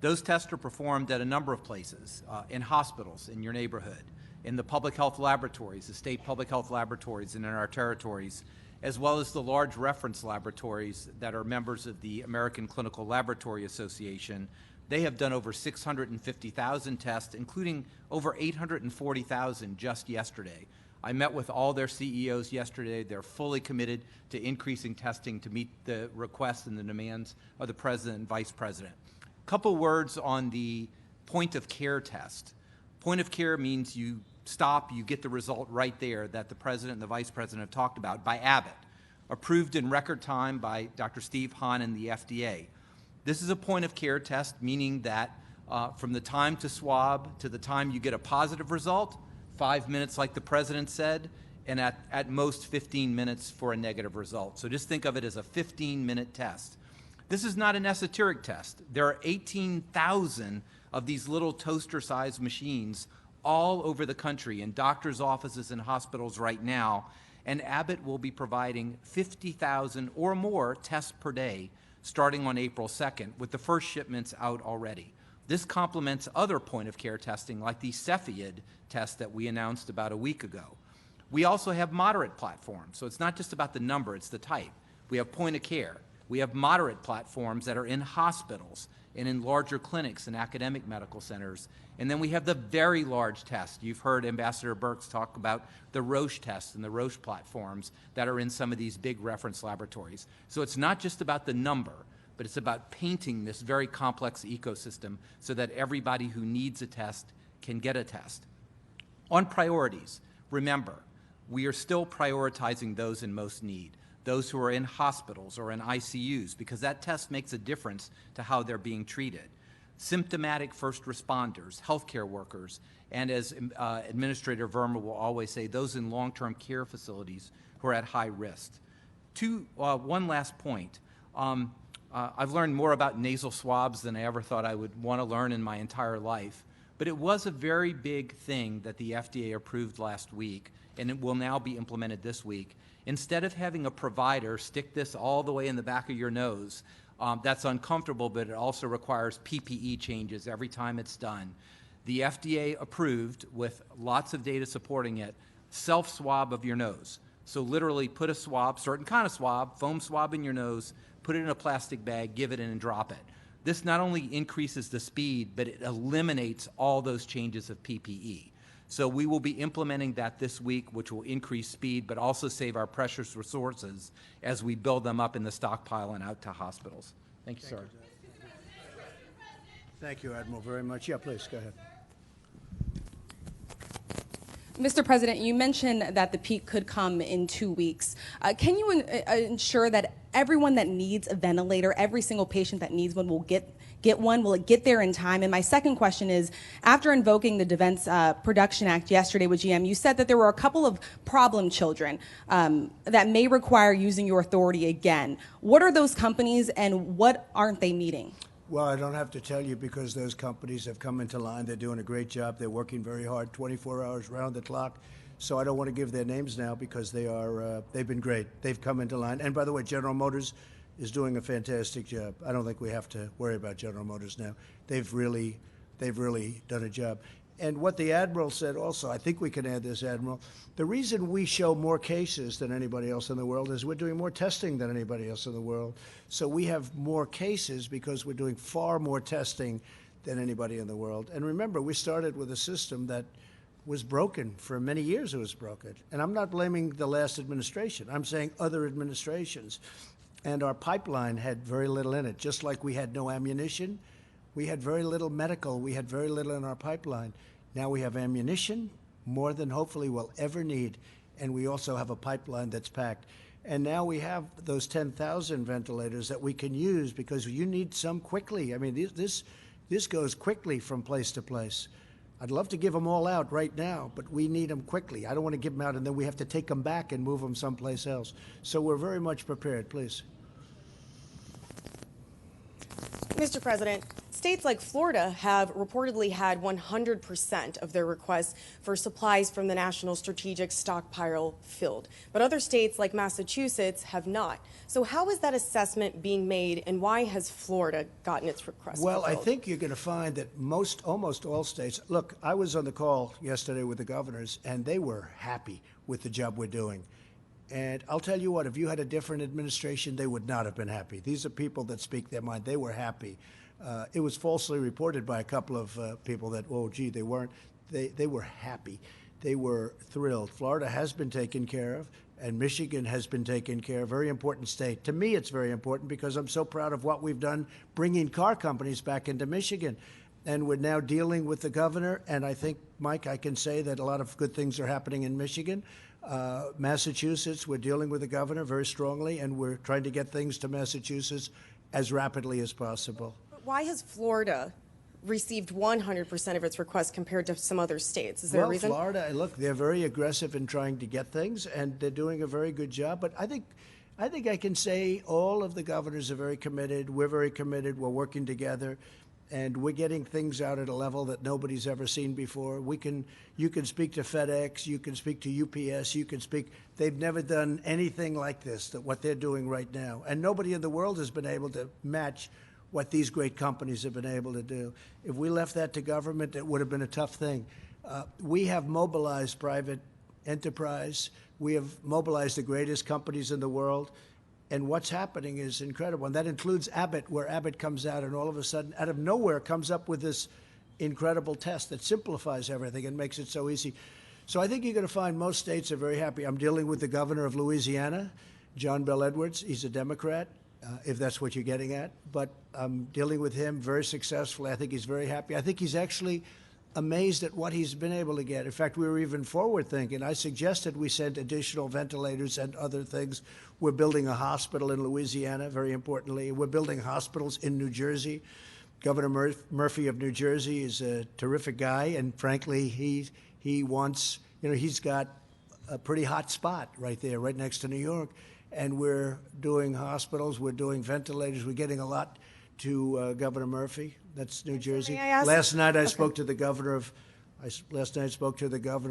Those tests are performed at a number of places, in hospitals, in your neighborhood, in the public health laboratories, the state public health laboratories and in our territories, as well as the large reference laboratories that are members of the American Clinical Laboratory Association. They have done over 650,000 tests, including over 840,000 just yesterday. I met with all their CEOs yesterday. They're fully committed to increasing testing to meet the requests and the demands of the President and Vice President. A couple words on the point of care test. Point of care means you stop, you get the result right there that the President and the Vice President have talked about by Abbott, approved in record time by Dr. Steve Hahn and the FDA. This is a point of care test, meaning that from the time to swab to the time you get a positive result, 5 minutes like the President said, and at most 15 minutes for a negative result. So just think of it as a 15-minute test. This is not an esoteric test. There are 18,000 of these little toaster-sized machines all over the country in doctors' offices and hospitals right now, and Abbott will be providing 50,000 or more tests per day starting on April 2nd, with the first shipments out already. This complements other point-of-care testing like the Cepheid test that we announced about a week ago. We also have moderate platforms, so it's not just about the number, it's the type. We have point-of-care. We have moderate platforms that are in hospitals and in larger clinics and academic medical centers. And then we have the very large test. You've heard Ambassador Birx talk about the Roche test and the Roche platforms that are in some of these big reference laboratories. So it's not just about the number, but it's about painting this very complex ecosystem so that everybody who needs a test can get a test. On priorities, remember, we are still prioritizing those in most need, those who are in hospitals or in ICUs, because that test makes a difference to how they're being treated. Symptomatic first responders, healthcare workers, and as Administrator Verma will always say, those in long-term care facilities who are at high risk. One last point. I've learned more about nasal swabs than I ever thought I would want to learn in my entire life, but it was a very big thing that the FDA approved last week, and it will now be implemented this week. Instead of having a provider stick this all the way in the back of your nose, that's uncomfortable, but it also requires PPE changes every time it's done. The FDA approved, with lots of data supporting it, self-swab of your nose. So literally put a swab, certain kind of swab, foam swab in your nose, put it in a plastic bag, give it in and drop it. This not only increases the speed, but it eliminates all those changes of PPE. So we will be implementing that this week, which will increase speed, but also save our precious resources as we build them up in the stockpile and out to hospitals. Thank you, sir. Thank you, Admiral, very much. Yeah, please, go ahead. Mr. President, you mentioned that the peak could come in 2 weeks. Can you ensure that everyone that needs a ventilator, every single patient that needs one will get one? Will it get there in time? And my second question is, after invoking the Defense Production Act yesterday with GM, you said that there were a couple of problem children that may require using your authority again. What are those companies and what aren't they meeting? Well, I don't have to tell you because those companies have come into line. They're doing a great job. They're working very hard, 24 hours round the clock. So I don't want to give their names now because they've been great. They've come into line. And by the way, General Motors is doing a fantastic job. I don't think we have to worry about General Motors now. They've really done a job. And what the Admiral said also, I think we can add this, Admiral, the reason we show more cases than anybody else in the world is we're doing more testing than anybody else in the world. So we have more cases because we're doing far more testing than anybody in the world. And remember, we started with a system that was broken. For many years it was broken. And I'm not blaming the last administration. I'm saying other administrations. And our pipeline had very little in it. Just like we had no ammunition, we had very little medical. We had very little in our pipeline. Now we have ammunition, more than hopefully we'll ever need. And we also have a pipeline that's packed. And now we have those 10,000 ventilators that we can use because you need some quickly. I mean, this goes quickly from place to place. I'd love to give them all out right now, but we need them quickly. I don't want to give them out and then we have to take them back and move them someplace else. So we're very much prepared. Please. Mr. President, states like Florida have reportedly had 100% of their requests for supplies from the National Strategic Stockpile filled, but other states like Massachusetts have not. So how is that assessment being made, and why has Florida gotten its request Well, fulfilled? I think you're going to find that almost all states, look, I was on the call yesterday with the governors, and they were happy with the job we're doing. And I'll tell you what, if you had a different administration, they would not have been happy. These are people that speak their mind. They were happy. It was falsely reported by a couple of people that, oh, gee, they weren't. They were happy. They were thrilled. Florida has been taken care of, and Michigan has been taken care of. Very important state. To me, it's very important because I'm so proud of what we've done bringing car companies back into Michigan. And we're now dealing with the governor, and I think, Mike, I can say that a lot of good things are happening in Michigan. Massachusetts, we're dealing with the governor very strongly, and we're trying to get things to Massachusetts as rapidly as possible. But why has Florida received 100% of its requests compared to some other states? Is there a reason? Well, Florida, look, they're very aggressive in trying to get things, and they're doing a very good job. But I think I can say all of the governors are very committed. We're very committed. We're working together. and we're getting things out at a level that nobody's ever seen before. You can speak to FedEx, you can speak to UPS, they've never done anything like this, that what they're doing right now. And nobody in the world has been able to match what these great companies have been able to do. If we left that to government, it would have been a tough thing. We have mobilized private enterprise. We have mobilized the greatest companies in the world. And what's happening is incredible. And that includes Abbott, where Abbott comes out and all of a sudden, out of nowhere, comes up with this incredible test that simplifies everything and makes it so easy. So I think you're going to find most states are very happy. I'm dealing with the governor of Louisiana, John Bel Edwards. He's a Democrat, if that's what you're getting at. But I'm dealing with him very successfully. I think he's very happy. I think he's actually amazed at what he's been able to get. In fact, we were even forward thinking. I suggested we send additional ventilators and other things. We're building a hospital in Louisiana, very importantly. We're building hospitals in New Jersey. Governor Murphy of New Jersey is a terrific guy, and frankly, he wants, he's got a pretty hot spot right there, right next to New York. And we're doing hospitals, we're doing ventilators, we're getting a lot to Governor Murphy. That's New Jersey. Last night I spoke to the governor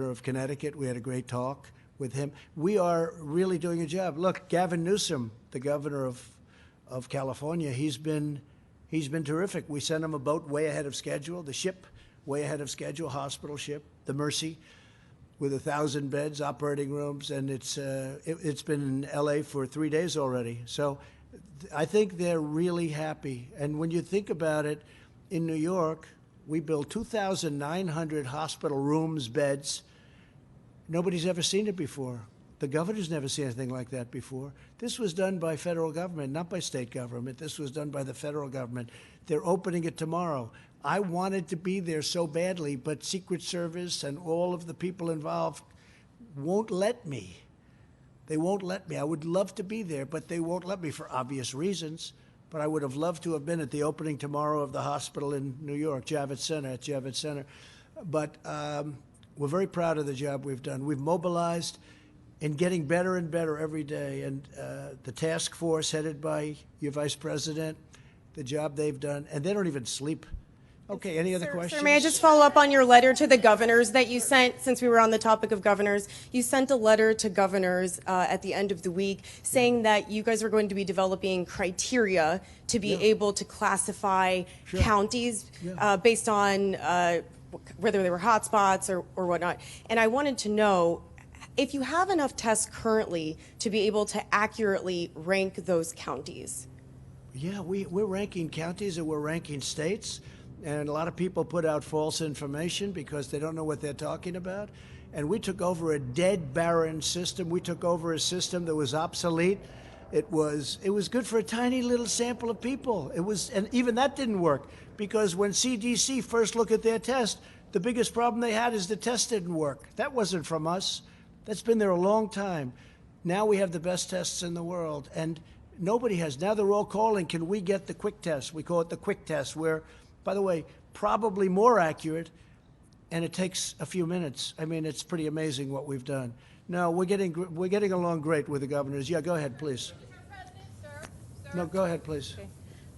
of Connecticut. We had a great talk with him. We are really doing a job. Look, Gavin Newsom, the governor of California, he's been terrific. We sent him a boat way ahead of schedule, the ship way ahead of schedule, hospital ship, the Mercy, with 1,000 beds, operating rooms, and it's been in LA for 3 days already. So I think they're really happy. And when you think about it, in New York, we built 2,900 hospital rooms, beds. Nobody's ever seen it before. The governor's never seen anything like that before. This was done by federal government, not by state government. This was done by the federal government. They're opening it tomorrow. I wanted to be there so badly, but Secret Service and all of the people involved won't let me. They won't let me. I would love to be there, but they won't let me for obvious reasons. But I would have loved to have been at the opening tomorrow of the hospital in New York, Javits Center. But we're very proud of the job we've done. We've mobilized and getting better and better every day. And the task force headed by your vice president, the job they've done, and they don't even sleep. Okay, any other questions? Sir, may I just follow up on your letter to the governors that you sent, since we were on the topic of governors? You sent a letter to governors at the end of the week saying that you guys were going to be developing criteria to be able to classify counties based on whether they were hotspots or whatnot. And I wanted to know if you have enough tests currently to be able to accurately rank those counties. Yeah, we're ranking counties and we're ranking states. And a lot of people put out false information because they don't know what they're talking about. And we took over a dead, barren system. We took over a system that was obsolete. It was good for a tiny little sample of people. And even that didn't work because when CDC first looked at their test, the biggest problem they had is the test didn't work. That wasn't from us. That's been there a long time. Now we have the best tests in the world, and nobody has. Now they're all calling, can we get the quick test? We call it the quick test, where, by the way, probably more accurate, and it takes a few minutes. I mean, it's pretty amazing what we've done. No, we're getting along great with the governors. Yeah, go ahead, please. No, go ahead, please. Okay.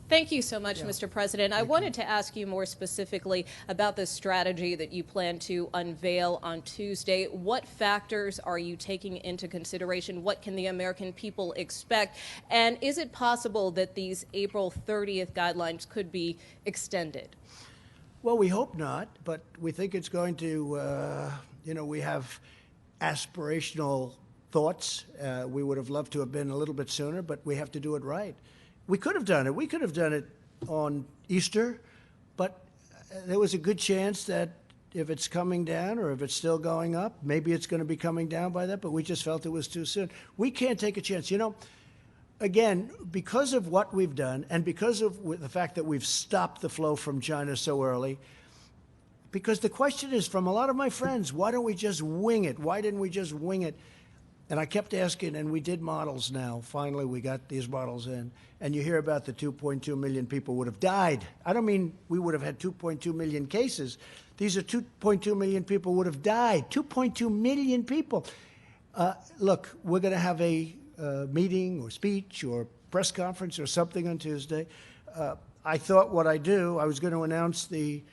Thank you so much, Mr. President. I wanted to ask you more specifically about the strategy that you plan to unveil on Tuesday. What factors are you taking into consideration? What can the American people expect? And is it possible that these April 30th guidelines could be extended? Well, we hope not, but we think it's going to, we have aspirational thoughts. We would have loved to have been a little bit sooner, but we have to do it right. We could have done it. We could have done it on Easter, but there was a good chance that if it's coming down or if it's still going up, maybe it's going to be coming down by that, but we just felt it was too soon. We can't take a chance. Again, because of what we've done and because of the fact that we've stopped the flow from China so early, because the question is from a lot of my friends, why don't we just wing it? Why didn't we just wing it? And I kept asking, and we did models now. Finally, we got these models in. And you hear about the 2.2 million people would have died. I don't mean we would have had 2.2 million cases. These are 2.2 million people would have died. 2.2 million people. Look, we're going to have a meeting or speech or press conference or something on Tuesday. I thought what I do, I was going to announce the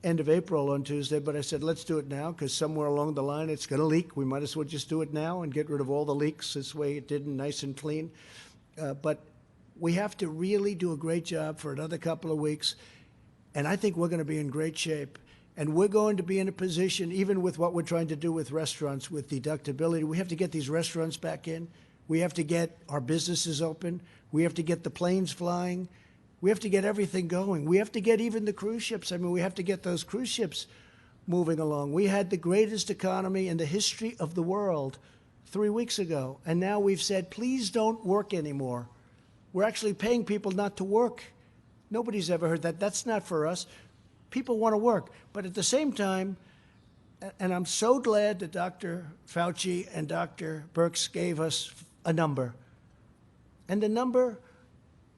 end of April on Tuesday, but I said, let's do it now, because somewhere along the line it's going to leak. We might as well just do it now and get rid of all the leaks. This way it didn't, nice and clean. But we have to really do a great job for another couple of weeks, and I think we're going to be in great shape. And we're going to be in a position, even with what we're trying to do with restaurants, with deductibility, we have to get these restaurants back in. We have to get our businesses open. We have to get the planes flying. We have to get everything going. We have to get even the cruise ships. I mean, we have to get those cruise ships moving along. We had the greatest economy in the history of the world 3 weeks ago. And now we've said, please don't work anymore. We're actually paying people not to work. Nobody's ever heard that. That's not for us. People want to work. But at the same time, and I'm so glad that Dr. Fauci and Dr. Birx gave us a number. And the number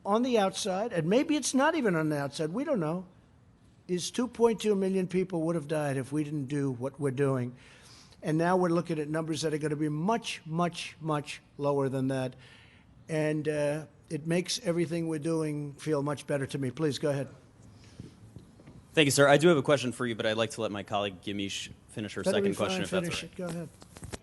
on the outside, and maybe it's not even on the outside, we don't know, is 2.2 million people would have died if we didn't do what we're doing. And now we're looking at numbers that are going to be much, much, much lower than that. And it makes everything we're doing feel much better to me. Please, go ahead. Thank you, sir. I do have a question for you, but I'd like to let my colleague Gimish finish her second question, if that's all right. Go ahead.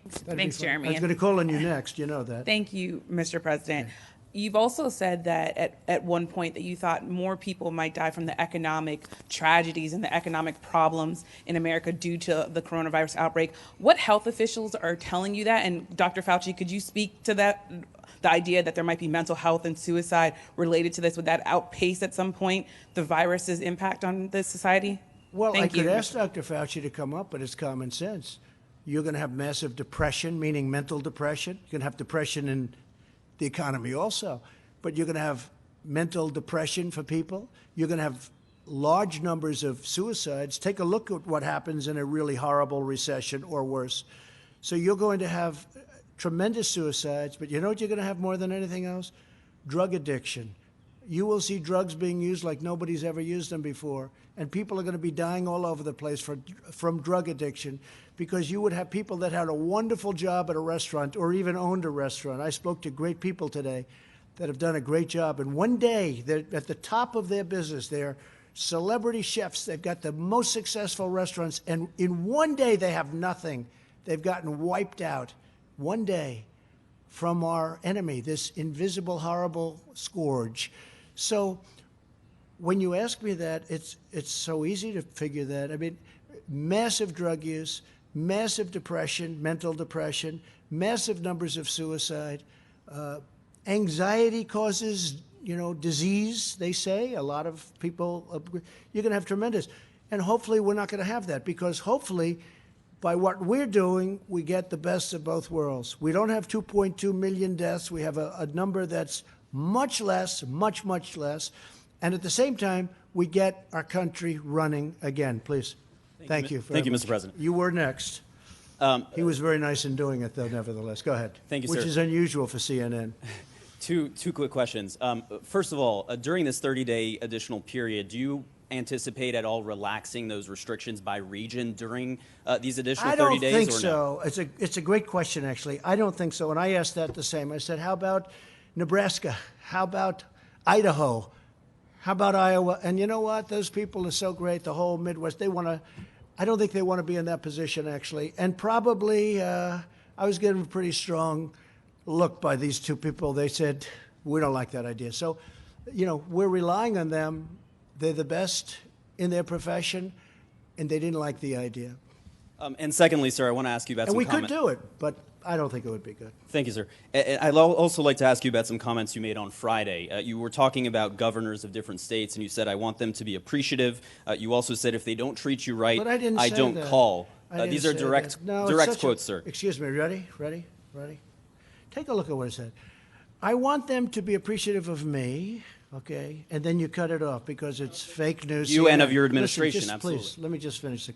Thanks, Jeremy. I was going to call on you next. You know that. Thank you, Mr. President. You've also said that at one point that you thought more people might die from the economic tragedies and the economic problems in America due to the coronavirus outbreak. What health officials are telling you that? And Dr. Fauci, could you speak to that, the idea that there might be mental health and suicide related to this? Would that outpace at some point the virus's impact on this society? Well, I could ask Dr. Fauci to come up, but it's common sense. You're going to have massive depression, meaning mental depression. You're going to have depression in the economy also, but you're going to have mental depression for people. You're going to have large numbers of suicides. Take a look at what happens in a really horrible recession or worse. So you're going to have tremendous suicides, but you know what you're going to have more than anything else? Drug addiction. You will see drugs being used like nobody's ever used them before, and people are going to be dying all over the place from drug addiction, because you would have people that had a wonderful job at a restaurant or even owned a restaurant. I spoke to great people today that have done a great job, and one day they're at the top of their business. They're celebrity chefs. They've got the most successful restaurants, and in one day they have nothing. They've gotten wiped out one day from our enemy, this invisible, horrible scourge. So when you ask me that, it's so easy to figure that. I mean, massive drug use, massive depression, mental depression, massive numbers of suicide. Anxiety causes, disease, they say. A lot of people agree. You're going to have tremendous. And hopefully we're not going to have that, because hopefully by what we're doing, we get the best of both worlds. We don't have 2.2 million deaths. We have a number that's much less, much, much less. And at the same time, we get our country running again. Please. Thank you. Thank you, Mr. President. You were next. He was very nice in doing it, though, nevertheless. Go ahead. Thank you, Which sir. is unusual for CNN. Two quick questions. First of all, during this 30-day additional period, do you anticipate at all relaxing those restrictions by region during these additional 30 days? I don't think so. It's a great question, actually. I don't think so. And I asked that the same. I said, how about Nebraska? How about Idaho? How about Iowa? And you know what? Those people are so great, the whole Midwest. I don't think they want to be in that position, actually. And probably, I was given a pretty strong look by these two people. They said, we don't like that idea. So, we're relying on them. They're the best in their profession, and they didn't like the idea. And secondly, sir, I want to ask you about some comments. And we could do it, but I don't think it would be good. Thank you, sir. I'd also like to ask you about some comments you made on Friday. You were talking about governors of different states, and you said, I want them to be appreciative. You also said, if they don't treat you right, I don't call. These are direct quotes, sir. Excuse me. Ready? Take a look at what I said. I want them to be appreciative of me, okay? And then you cut it off because it's fake news. You and of your administration, Listen, absolutely. Please, let me just finish.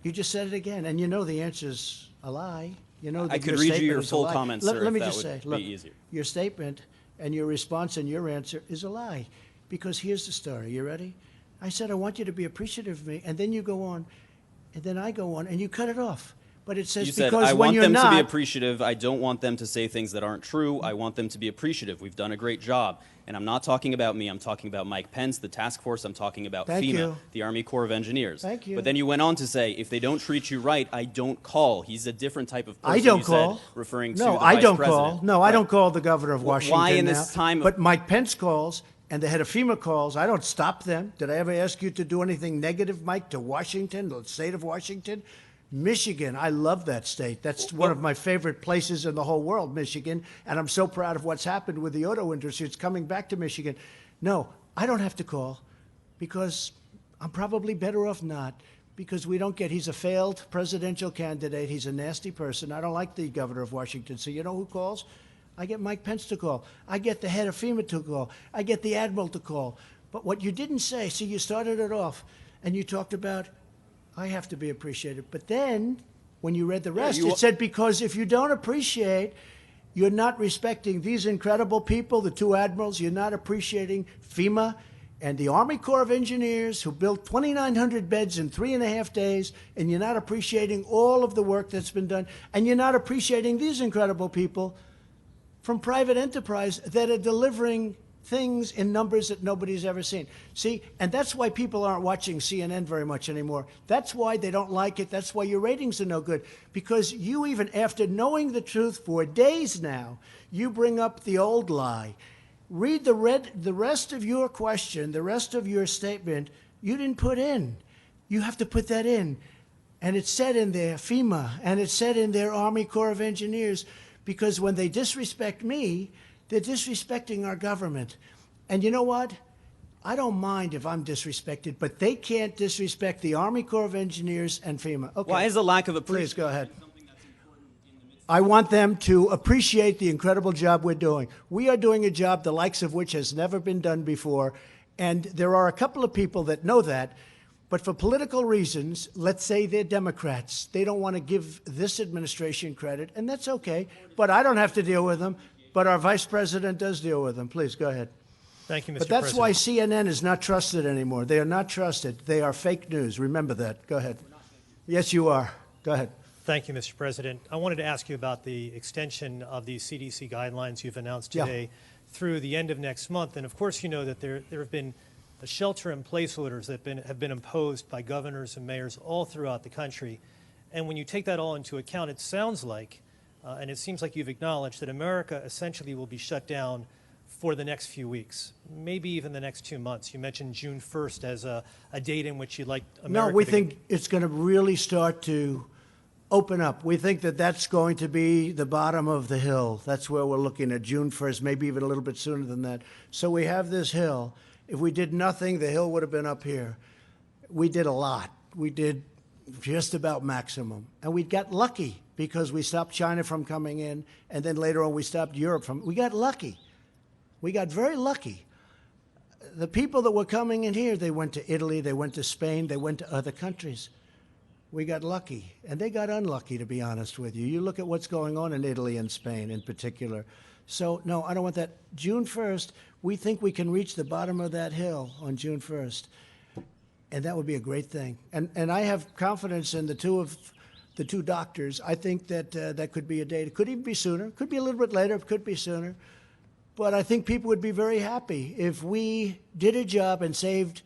You just said it again, and the answer's a lie. I could read you your full comments, sir, Let me if just that say, would be easier. Your statement and your response and your answer is a lie, because here's the story. You ready? I said, I want you to be appreciative of me, and then you go on, and then I go on, and you cut it off. But it says You said, because I when want you're them to be not, appreciative. I don't want them to say things that aren't true. I want them to be appreciative. We've done a great job. And I'm not talking about me. I'm talking about Mike Pence, the task force. I'm talking about Thank FEMA, you. the Army Corps of Engineers. Thank you. But then you went on to say, if they don't treat you right, I don't call. He's a different type of person. I don't you call. Said, referring to no, the I vice don't president. call. No, I don't call the governor of Washington Why in now. this time? But Mike Pence calls, and the head of FEMA calls. I don't stop them. Did I ever ask you to do anything negative, Mike, to Washington, the state of Washington? Michigan, I love that state. That's one of my favorite places in the whole world, Michigan. And I'm so proud of what's happened with the auto industry. It's coming back to Michigan. No, I don't have to call because I'm probably better off not, because we don't get, he's a failed presidential candidate. He's a nasty person. I don't like the governor of Washington. So you know who calls? I get Mike Pence to call. I get the head of FEMA to call. I get the admiral to call. But what you didn't say, see, you started it off and you talked about, I have to be appreciated. But then when you read the rest, it said, because if you don't appreciate, you're not respecting these incredible people, the two admirals, you're not appreciating FEMA and the Army Corps of Engineers who built 2,900 beds in 3.5 days, and you're not appreciating all of the work that's been done, and you're not appreciating these incredible people from private enterprise that are delivering things in numbers that nobody's ever seen. See, and that's why people aren't watching CNN very much anymore. That's why they don't like it. That's why your ratings are no good. Because you, even after knowing the truth for days now, you bring up the old lie. Read the rest of your question, the rest of your statement, you didn't put in. You have to put that in. And it said in there, FEMA, and it said in there, Army Corps of Engineers, because when they disrespect me, they're disrespecting our government. And you know what? I don't mind if I'm disrespected, but they can't disrespect the Army Corps of Engineers and FEMA. Okay. Why is the lack of appreciation? Please go ahead. I want them to appreciate the incredible job we're doing. We are doing a job the likes of which has never been done before. And there are a couple of people that know that. But for political reasons, let's say they're Democrats. They don't want to give this administration credit, and that's okay. But I don't have to deal with them. But our vice president does deal with them. Please, go ahead. Thank you, Mr. But that's why President. CNN is not trusted anymore. They are not trusted. They are fake news. Remember that. Go ahead. Yes, you are. Go ahead. Thank you, Mr. President. I wanted to ask you about the extension of the CDC guidelines you've announced today through the end of next month. And of course, you know that there have been shelter-in-place orders that have been imposed by governors and mayors all throughout the country. And when you take that all into account, it sounds like, and it seems like you've acknowledged that America essentially will be shut down for the next few weeks, maybe even the next 2 months. You mentioned June 1st as a date in which you'd like America No, we to think it's going to really start to open up. We think that that's going to be the bottom of the hill. That's where we're looking at June 1st, maybe even a little bit sooner than that. So we have this hill. If we did nothing, the hill would have been up here. We did a lot. We did just about maximum. And we got lucky because we stopped China from coming in, and then later on we stopped Europe from. We got lucky. We got very lucky. The people that were coming in here, they went to Italy, they went to Spain, they went to other countries. We got lucky, and they got unlucky, to be honest with you. You look at what's going on in Italy and Spain in particular. So, no, I don't want that. June 1st, we think we can reach the bottom of that hill on June 1st, and that would be a great thing. And I have confidence in the two doctors. I think that that could be a date. It could even be sooner. Could be a little bit later. It could be sooner. But I think people would be very happy if we did a job and saved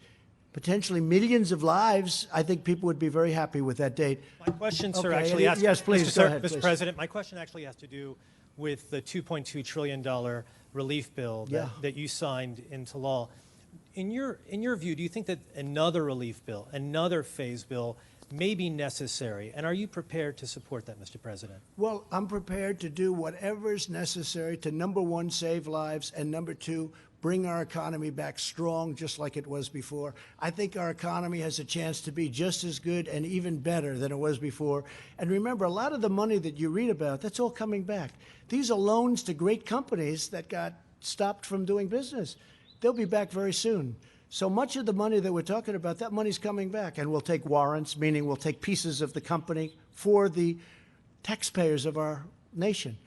potentially millions of lives. I think people would be very happy with that date. My question, sir, Okay, actually asks, yes, please, go ahead, Mr. please. President, my question actually has to do with the $2.2 trillion relief bill that you signed into law. In your view, do you think that another relief bill, another phase bill, may be necessary? And are you prepared to support that, Mr. President? Well, I'm prepared to do whatever is necessary to, number one, save lives, and number two, bring our economy back strong just like it was before. I think our economy has a chance to be just as good and even better than it was before. And remember, a lot of the money that you read about, that's all coming back. These are loans to great companies that got stopped from doing business. They'll be back very soon. So much of the money that we're talking about, that money's coming back. And we'll take warrants, meaning we'll take pieces of the company for the taxpayers of our nation.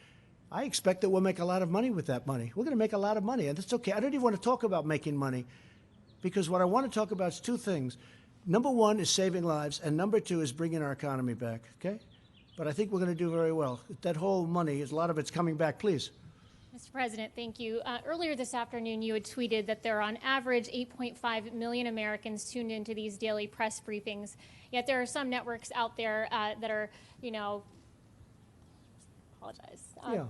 I expect that we'll make a lot of money with that money. We're going to make a lot of money, and that's okay. I don't even want to talk about making money, because what I want to talk about is two things. Number one is saving lives, and number two is bringing our economy back, okay? But I think we're going to do very well. That whole money, a lot of it's coming back. Please. Mr. President, thank you. Earlier this afternoon, you had tweeted that there are on average 8.5 million Americans tuned into these daily press briefings. Yet there are some networks out there that are,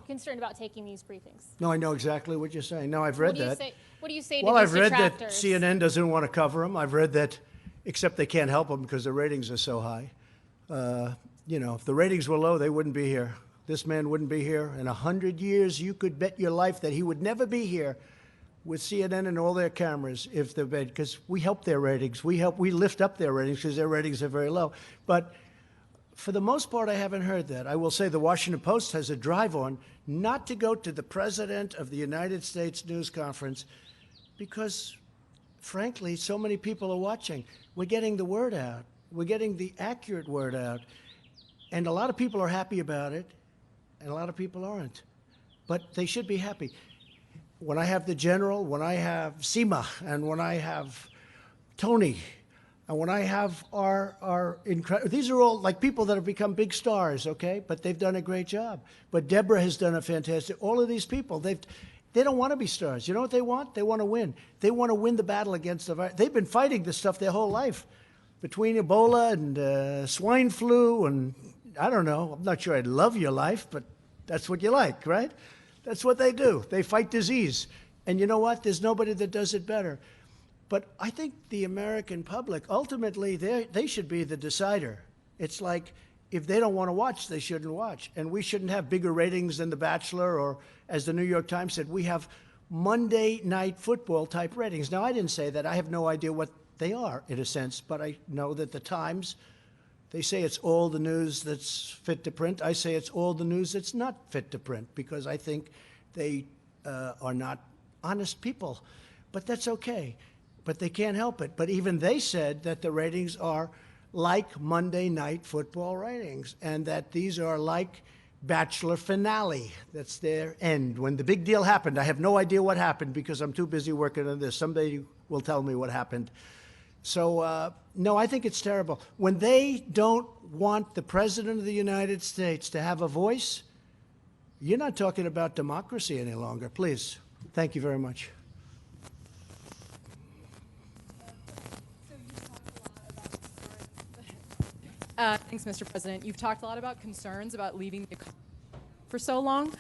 concerned about taking these briefings. No, I know exactly what you're saying. No, I've read that. What do you say to Well, these I've read that detractors? CNN doesn't want to cover them. I've read that, except they can't help them because the ratings are so high. If the ratings were low, they wouldn't be here. This man wouldn't be here. In 100 years, you could bet your life that he would never be here with CNN and all their cameras if they're bad, because we help their ratings. We lift up their ratings because their ratings are very low. But for the most part, I haven't heard that. I will say the Washington Post has a drive on not to go to the President of the United States news conference because, frankly, so many people are watching. We're getting the word out. We're getting the accurate word out. And a lot of people are happy about it, and a lot of people aren't. But they should be happy. When I have the general, when I have Seema, and when I have Tony, and when I have our incredible, these are all like people that have become big stars, okay? But they've done a great job. But Deborah has done a fantastic, all of these people, they don't want to be stars. You know what they want? They want to win. They want to win the battle against the virus. They've been fighting this stuff their whole life. Between Ebola and swine flu and I don't know. I'm not sure I'd love your life, but that's what you like, right? That's what they do. They fight disease. And you know what? There's nobody that does it better. But I think the American public, ultimately, they should be the decider. It's like if they don't want to watch, they shouldn't watch. And we shouldn't have bigger ratings than The Bachelor or, as the New York Times said, we have Monday Night Football type ratings. Now, I didn't say that. I have no idea what they are, in a sense, but I know that the Times, they say it's all the news that's fit to print. I say it's all the news that's not fit to print because I think they are not honest people. But that's okay. But they can't help it. But even they said that the ratings are like Monday Night Football ratings and that these are like Bachelor finale. That's their end. When the big deal happened, I have no idea what happened because I'm too busy working on this. Somebody will tell me what happened. So, no, I think it's terrible. When they don't want the President of the United States to have a voice, you're not talking about democracy any longer. Please. Thank you very much. Thanks, Mr. President. You've talked a lot about concerns about leaving the economy for so long.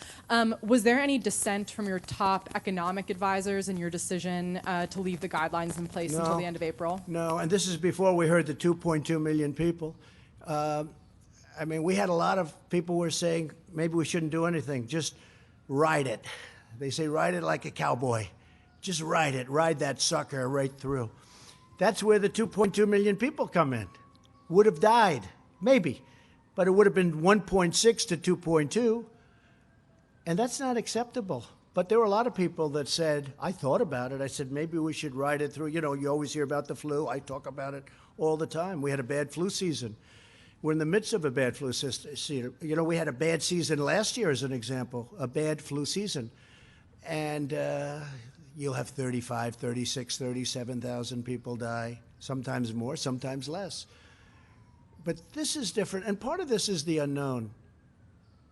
Was there any dissent from your top economic advisors in your decision to leave the guidelines in place until the end of April? No, and this is before we heard the 2.2 million people. I mean, we had a lot of people who were saying maybe we shouldn't do anything, just ride it. They say ride it like a cowboy. Just ride it, ride that sucker right through. That's where the 2.2 million people come in. Would have died, maybe, but it would have been 1.6 to 2.2, and that's not acceptable. But there were a lot of people that said, I thought about it. I said, maybe we should ride it through. You know, you always hear about the flu. I talk about it all the time. We had a bad flu season. We're in the midst of a bad flu season. You know, we had a bad season last year, as an example, a bad flu season. And you'll have 35, 36, 37,000 people die, sometimes more, sometimes less. But this is different, and part of this is the unknown.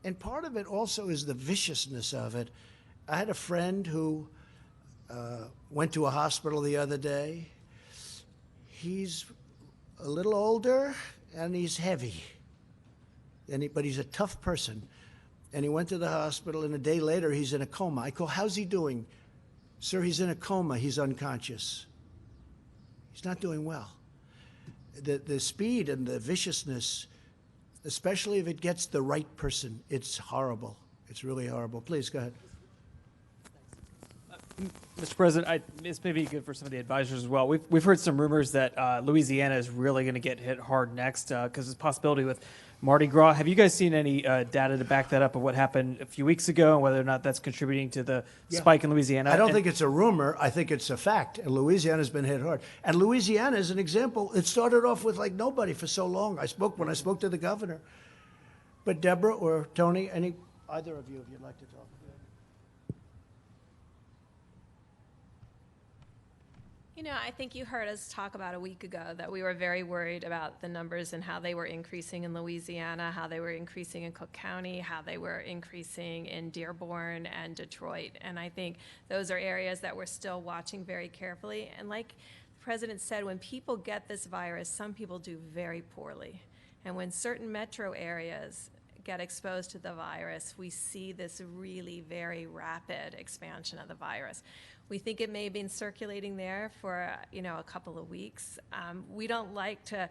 And part of it also is the viciousness of it. I had a friend who went to a hospital the other day. He's a little older, and he's heavy. But he's a tough person. And he went to the hospital, and a day later, he's in a coma. I call, how's he doing? Sir, he's in a coma. He's unconscious. He's not doing well. The speed and the viciousness, especially if it gets the right person, it's horrible. It's really horrible. Please, go ahead. Mr. President, this may be good for some of the advisors as well. We've heard some rumors that Louisiana is really going to get hit hard next because there's a possibility with Mardi Gras. Have you guys seen any data to back that up of what happened a few weeks ago and whether or not that's contributing to the spike in Louisiana? I don't think it's a rumor. I think it's a fact. And Louisiana's been hit hard. And Louisiana is an example. It started off with like nobody for so long. When I spoke to the governor. But Deborah or Tony, either of you, if you'd like to talk. I think you heard us talk about a week ago that we were very worried about the numbers and how they were increasing in Louisiana, how they were increasing in Cook County, how they were increasing in Dearborn and Detroit. And I think those are areas that we're still watching very carefully. And like the President said, when people get this virus, some people do very poorly. And when certain metro areas get exposed to the virus, we see this really very rapid expansion of the virus. We think it may have been circulating there for, a couple of weeks. I don't like to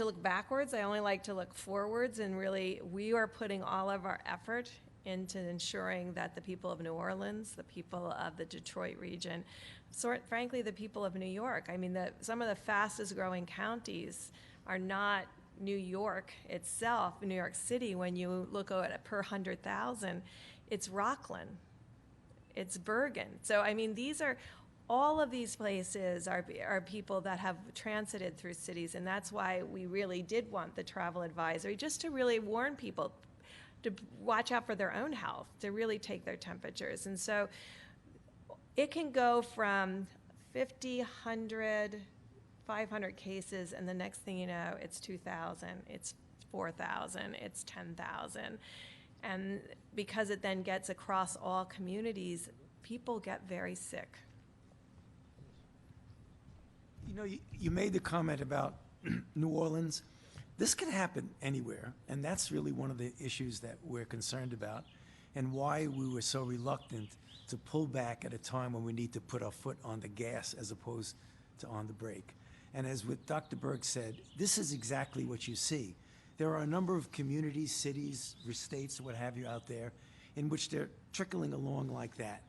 look backwards. I only like to look forwards, and really we are putting all of our effort into ensuring that the people of New Orleans, the people of the Detroit region, frankly, the people of New York. I mean, some of the fastest growing counties are not New York itself, New York City. When you look at it per 100,000, it's Rockland. It's Bergen. So, I mean, all of these places are people that have transited through cities, and that's why we really did want the travel advisory, just to really warn people to watch out for their own health, to really take their temperatures. And so it can go from 50, 100, 500 cases, and the next thing you know, it's 2,000, it's 4,000, it's 10,000. And because it then gets across all communities, people get very sick. You made the comment about New Orleans. This can happen anywhere, and that's really one of the issues that we're concerned about, and why we were so reluctant to pull back at a time when we need to put our foot on the gas as opposed to on the brake. And as what Dr. Berg said, this is exactly what you see. There are a number of communities, cities, states, what have you out there, in which they're trickling along like that.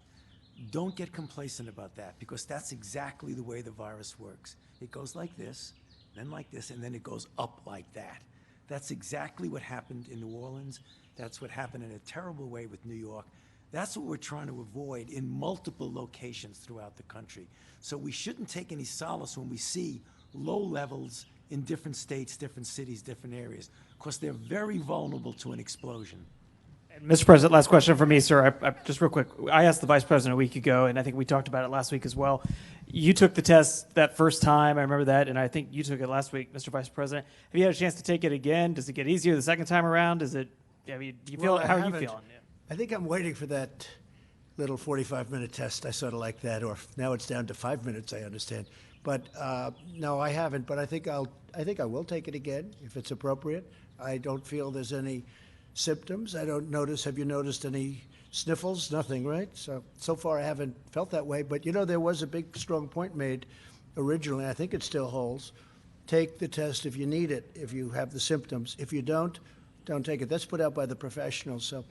Don't get complacent about that, because that's exactly the way the virus works. It goes like this, then like this, and then it goes up like that. That's exactly what happened in New Orleans. That's what happened in a terrible way with New York. That's what we're trying to avoid in multiple locations throughout the country. So we shouldn't take any solace when we see low levels in different states, different cities, different areas, because they're very vulnerable to an explosion. Mr. President, last question from me, sir. Just real quick. I asked the Vice President a week ago, and I think we talked about it last week as well. You took the test that first time, I remember that, and I think you took it last week, Mr. Vice President. Have you had a chance to take it again? Does it get easier the second time around? Do you feel, how are you feeling? Yeah. I think I'm waiting for that little 45-minute test. I sort of like that, or now it's down to 5 minutes, I understand. But no, I haven't. But I think I will take it again if it's appropriate. I don't feel there's any symptoms. I don't notice. Have you noticed any sniffles? Nothing, right? So far I haven't felt that way. But there was a big, strong point made originally. I think it still holds. Take the test if you need it. If you have the symptoms. If you don't take it. That's put out by the professionals. So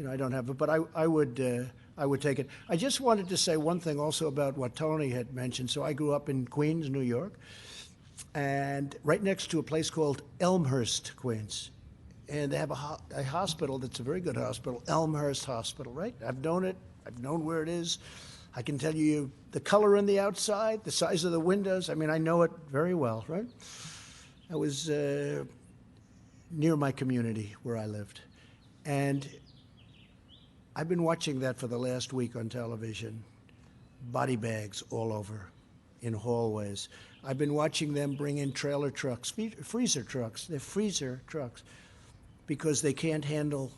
I don't have it. But I would take it. I just wanted to say one thing also about what Tony had mentioned. So I grew up in Queens, New York, and right next to a place called Elmhurst, Queens. And they have a hospital that's a very good hospital, Elmhurst Hospital, right? I've known it. I've known where it is. I can tell you the color on the outside, the size of the windows. I mean, I know it very well, right? I was near my community where I lived. And I've been watching that for the last week on television. Body bags all over in hallways. I've been watching them bring in trailer trucks, freezer trucks. They're freezer trucks because they can't handle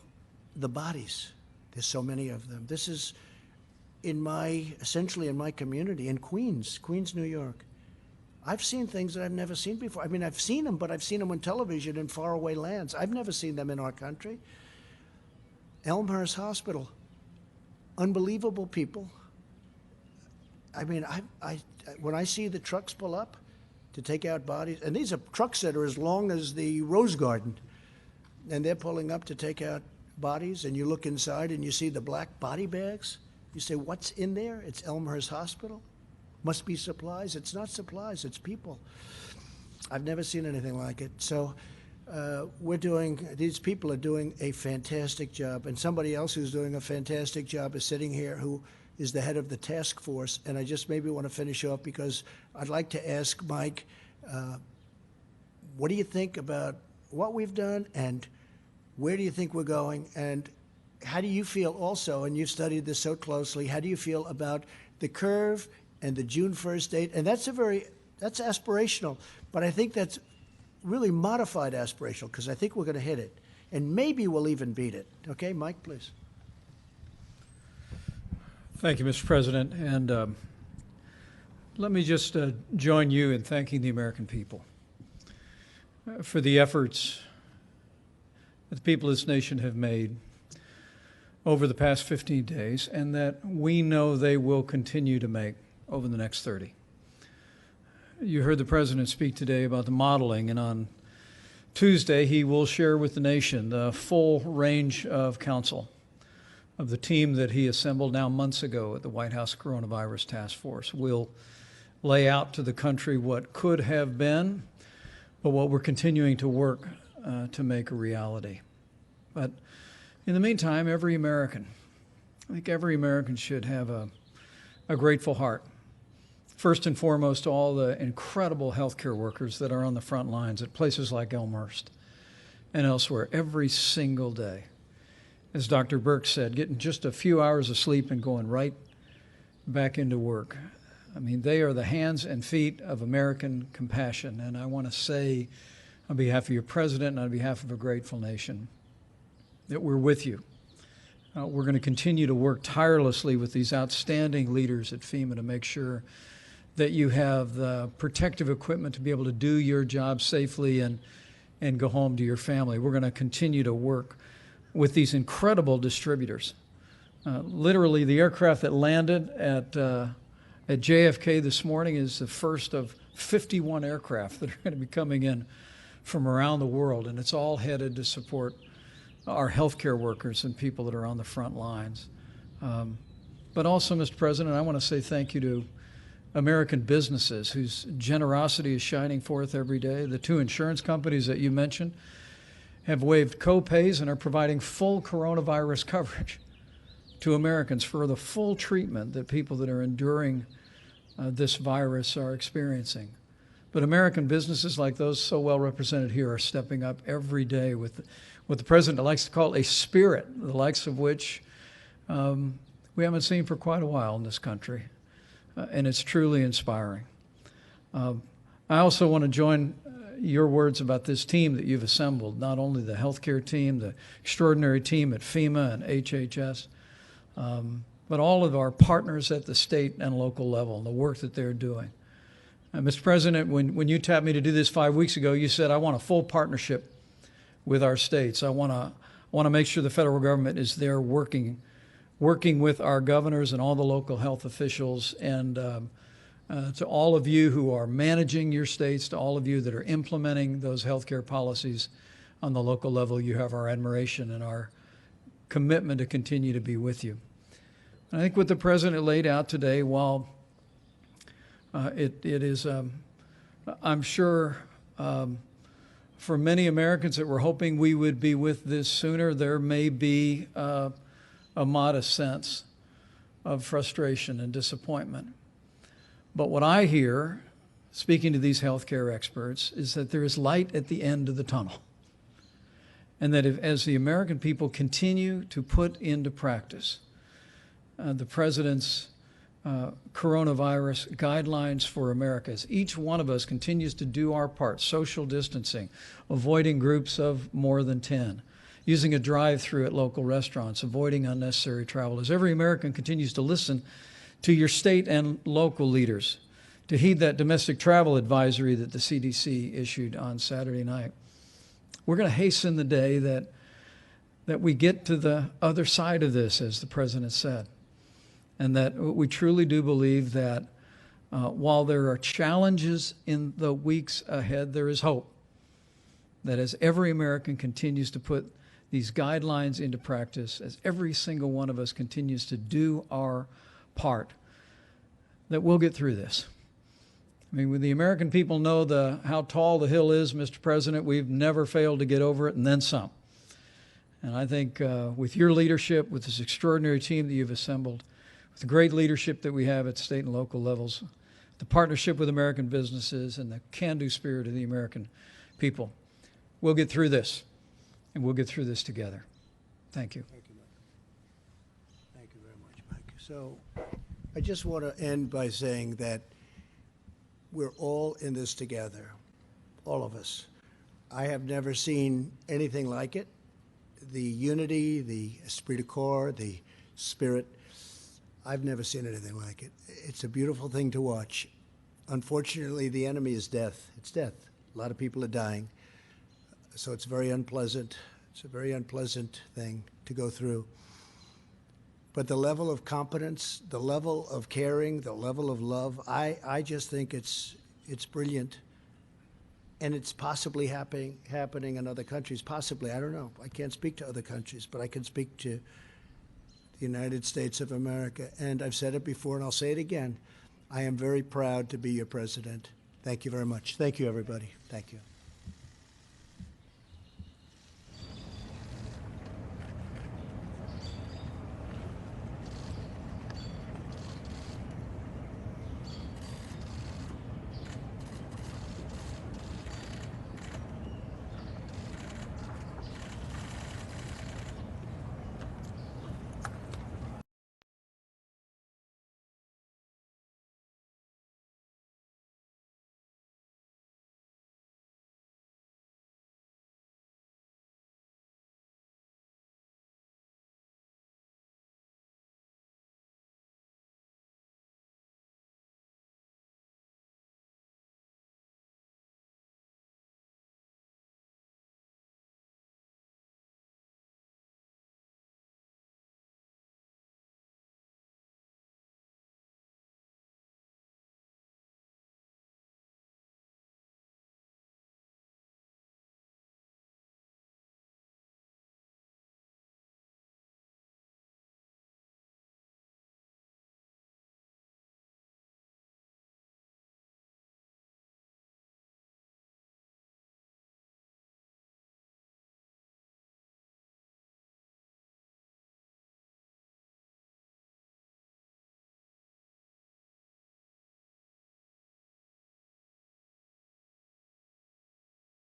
the bodies. There's so many of them. This is essentially in my community, in Queens, New York. I've seen things that I've never seen before. I mean, I've seen them, but I've seen them on television in faraway lands. I've never seen them in our country. Elmhurst Hospital, unbelievable people. I mean, when I see the trucks pull up to take out bodies, and these are trucks that are as long as the Rose Garden, and they're pulling up to take out bodies, and you look inside and you see the black body bags. You say, what's in there? It's Elmhurst Hospital. Must be supplies. It's not supplies, it's people. I've never seen anything like it. So these people are doing a fantastic job, and somebody else who's doing a fantastic job is sitting here who is the head of the task force. And I just maybe want to finish off because I'd like to ask Mike, what do you think about what we've done and where do you think we're going? And how do you feel also, and you've studied this so closely, how do you feel about the curve and the June 1st date, and that's aspirational, but I think that's really modified aspirational because I think we're going to hit it, and maybe we'll even beat it. Okay, Mike, please. Thank you, Mr. President, and let me just join you in thanking the American people for the efforts that the people of this nation have made over the past 15 days, and that we know they will continue to make over the next 30. You heard the President speak today about the modeling, and on Tuesday he will share with the nation the full range of counsel of the team that he assembled now months ago at the White House Coronavirus Task Force. We'll lay out to the country what could have been, but what we're continuing to work to make a reality. But in the meantime, I think every American should have a grateful heart. First and foremost, all the incredible healthcare workers that are on the front lines at places like Elmhurst and elsewhere every single day. As Dr. Burke said, getting just a few hours of sleep and going right back into work. I mean, they are the hands and feet of American compassion. And I want to say, on behalf of your president and on behalf of a grateful nation, that we're with you. We're going to continue to work tirelessly with these outstanding leaders at FEMA to make sure that you have the protective equipment to be able to do your job safely and go home to your family. We're going to continue to work with these incredible distributors. Literally, the aircraft that landed at JFK this morning is the first of 51 aircraft that are going to be coming in from around the world, and it's all headed to support our healthcare workers and people that are on the front lines. But also, Mr. President, I want to say thank you to American businesses whose generosity is shining forth every day. The two insurance companies that you mentioned have waived co-pays and are providing full coronavirus coverage to Americans for the full treatment that people that are enduring this virus are experiencing. But American businesses like those so well represented here are stepping up every day with what the President likes to call a spirit, the likes of which we haven't seen for quite a while in this country. And it's truly inspiring. I also want to join your words about this team that you've assembled, not only the healthcare team, the extraordinary team at FEMA and HHS, but all of our partners at the state and local level and the work that they're doing. Mr. President, when you tapped me to do this 5 weeks ago, you said, I want a full partnership with our states. I want to make sure the federal government is there working with our governors and all the local health officials, and to all of you who are managing your states, to all of you that are implementing those healthcare policies on the local level, you have our admiration and our commitment to continue to be with you. And I think what the President laid out today, while it is, I'm sure, for many Americans that were hoping we would be with this sooner, there may be a modest sense of frustration and disappointment. But what I hear, speaking to these healthcare experts, is that there is light at the end of the tunnel. And that as the American people continue to put into practice the President's coronavirus guidelines for America, as each one of us continues to do our part, social distancing, avoiding groups of more than 10, using a drive-through at local restaurants, avoiding unnecessary travel, as every American continues to listen to your state and local leaders, to heed that domestic travel advisory that the CDC issued on Saturday night. We're going to hasten the day that we get to the other side of this, as the President said, and that we truly do believe that while there are challenges in the weeks ahead, there is hope that as every American continues to put these guidelines into practice, as every single one of us continues to do our part, that we'll get through this. I mean, when the American people know how tall the hill is, Mr. President, we've never failed to get over it, and then some. And I think with your leadership, with this extraordinary team that you've assembled, with the great leadership that we have at state and local levels, the partnership with American businesses, and the can-do spirit of the American people, we'll get through this, and we'll get through this together. Thank you. Thank you, Mike. Thank you very much, Mike. So I just want to end by saying that we're all in this together, all of us. I have never seen anything like it. The unity, the esprit de corps, the spirit, I've never seen anything like it. It's a beautiful thing to watch. Unfortunately, the enemy is death. It's death. A lot of people are dying. So it's very unpleasant. It's a very unpleasant thing to go through. But the level of competence, the level of caring, the level of love, I just think it's brilliant. And it's possibly happening in other countries. Possibly, I don't know. I can't speak to other countries, but I can speak to the United States of America. And I've said it before, and I'll say it again. I am very proud to be your president. Thank you very much. Thank you, everybody. Thank you.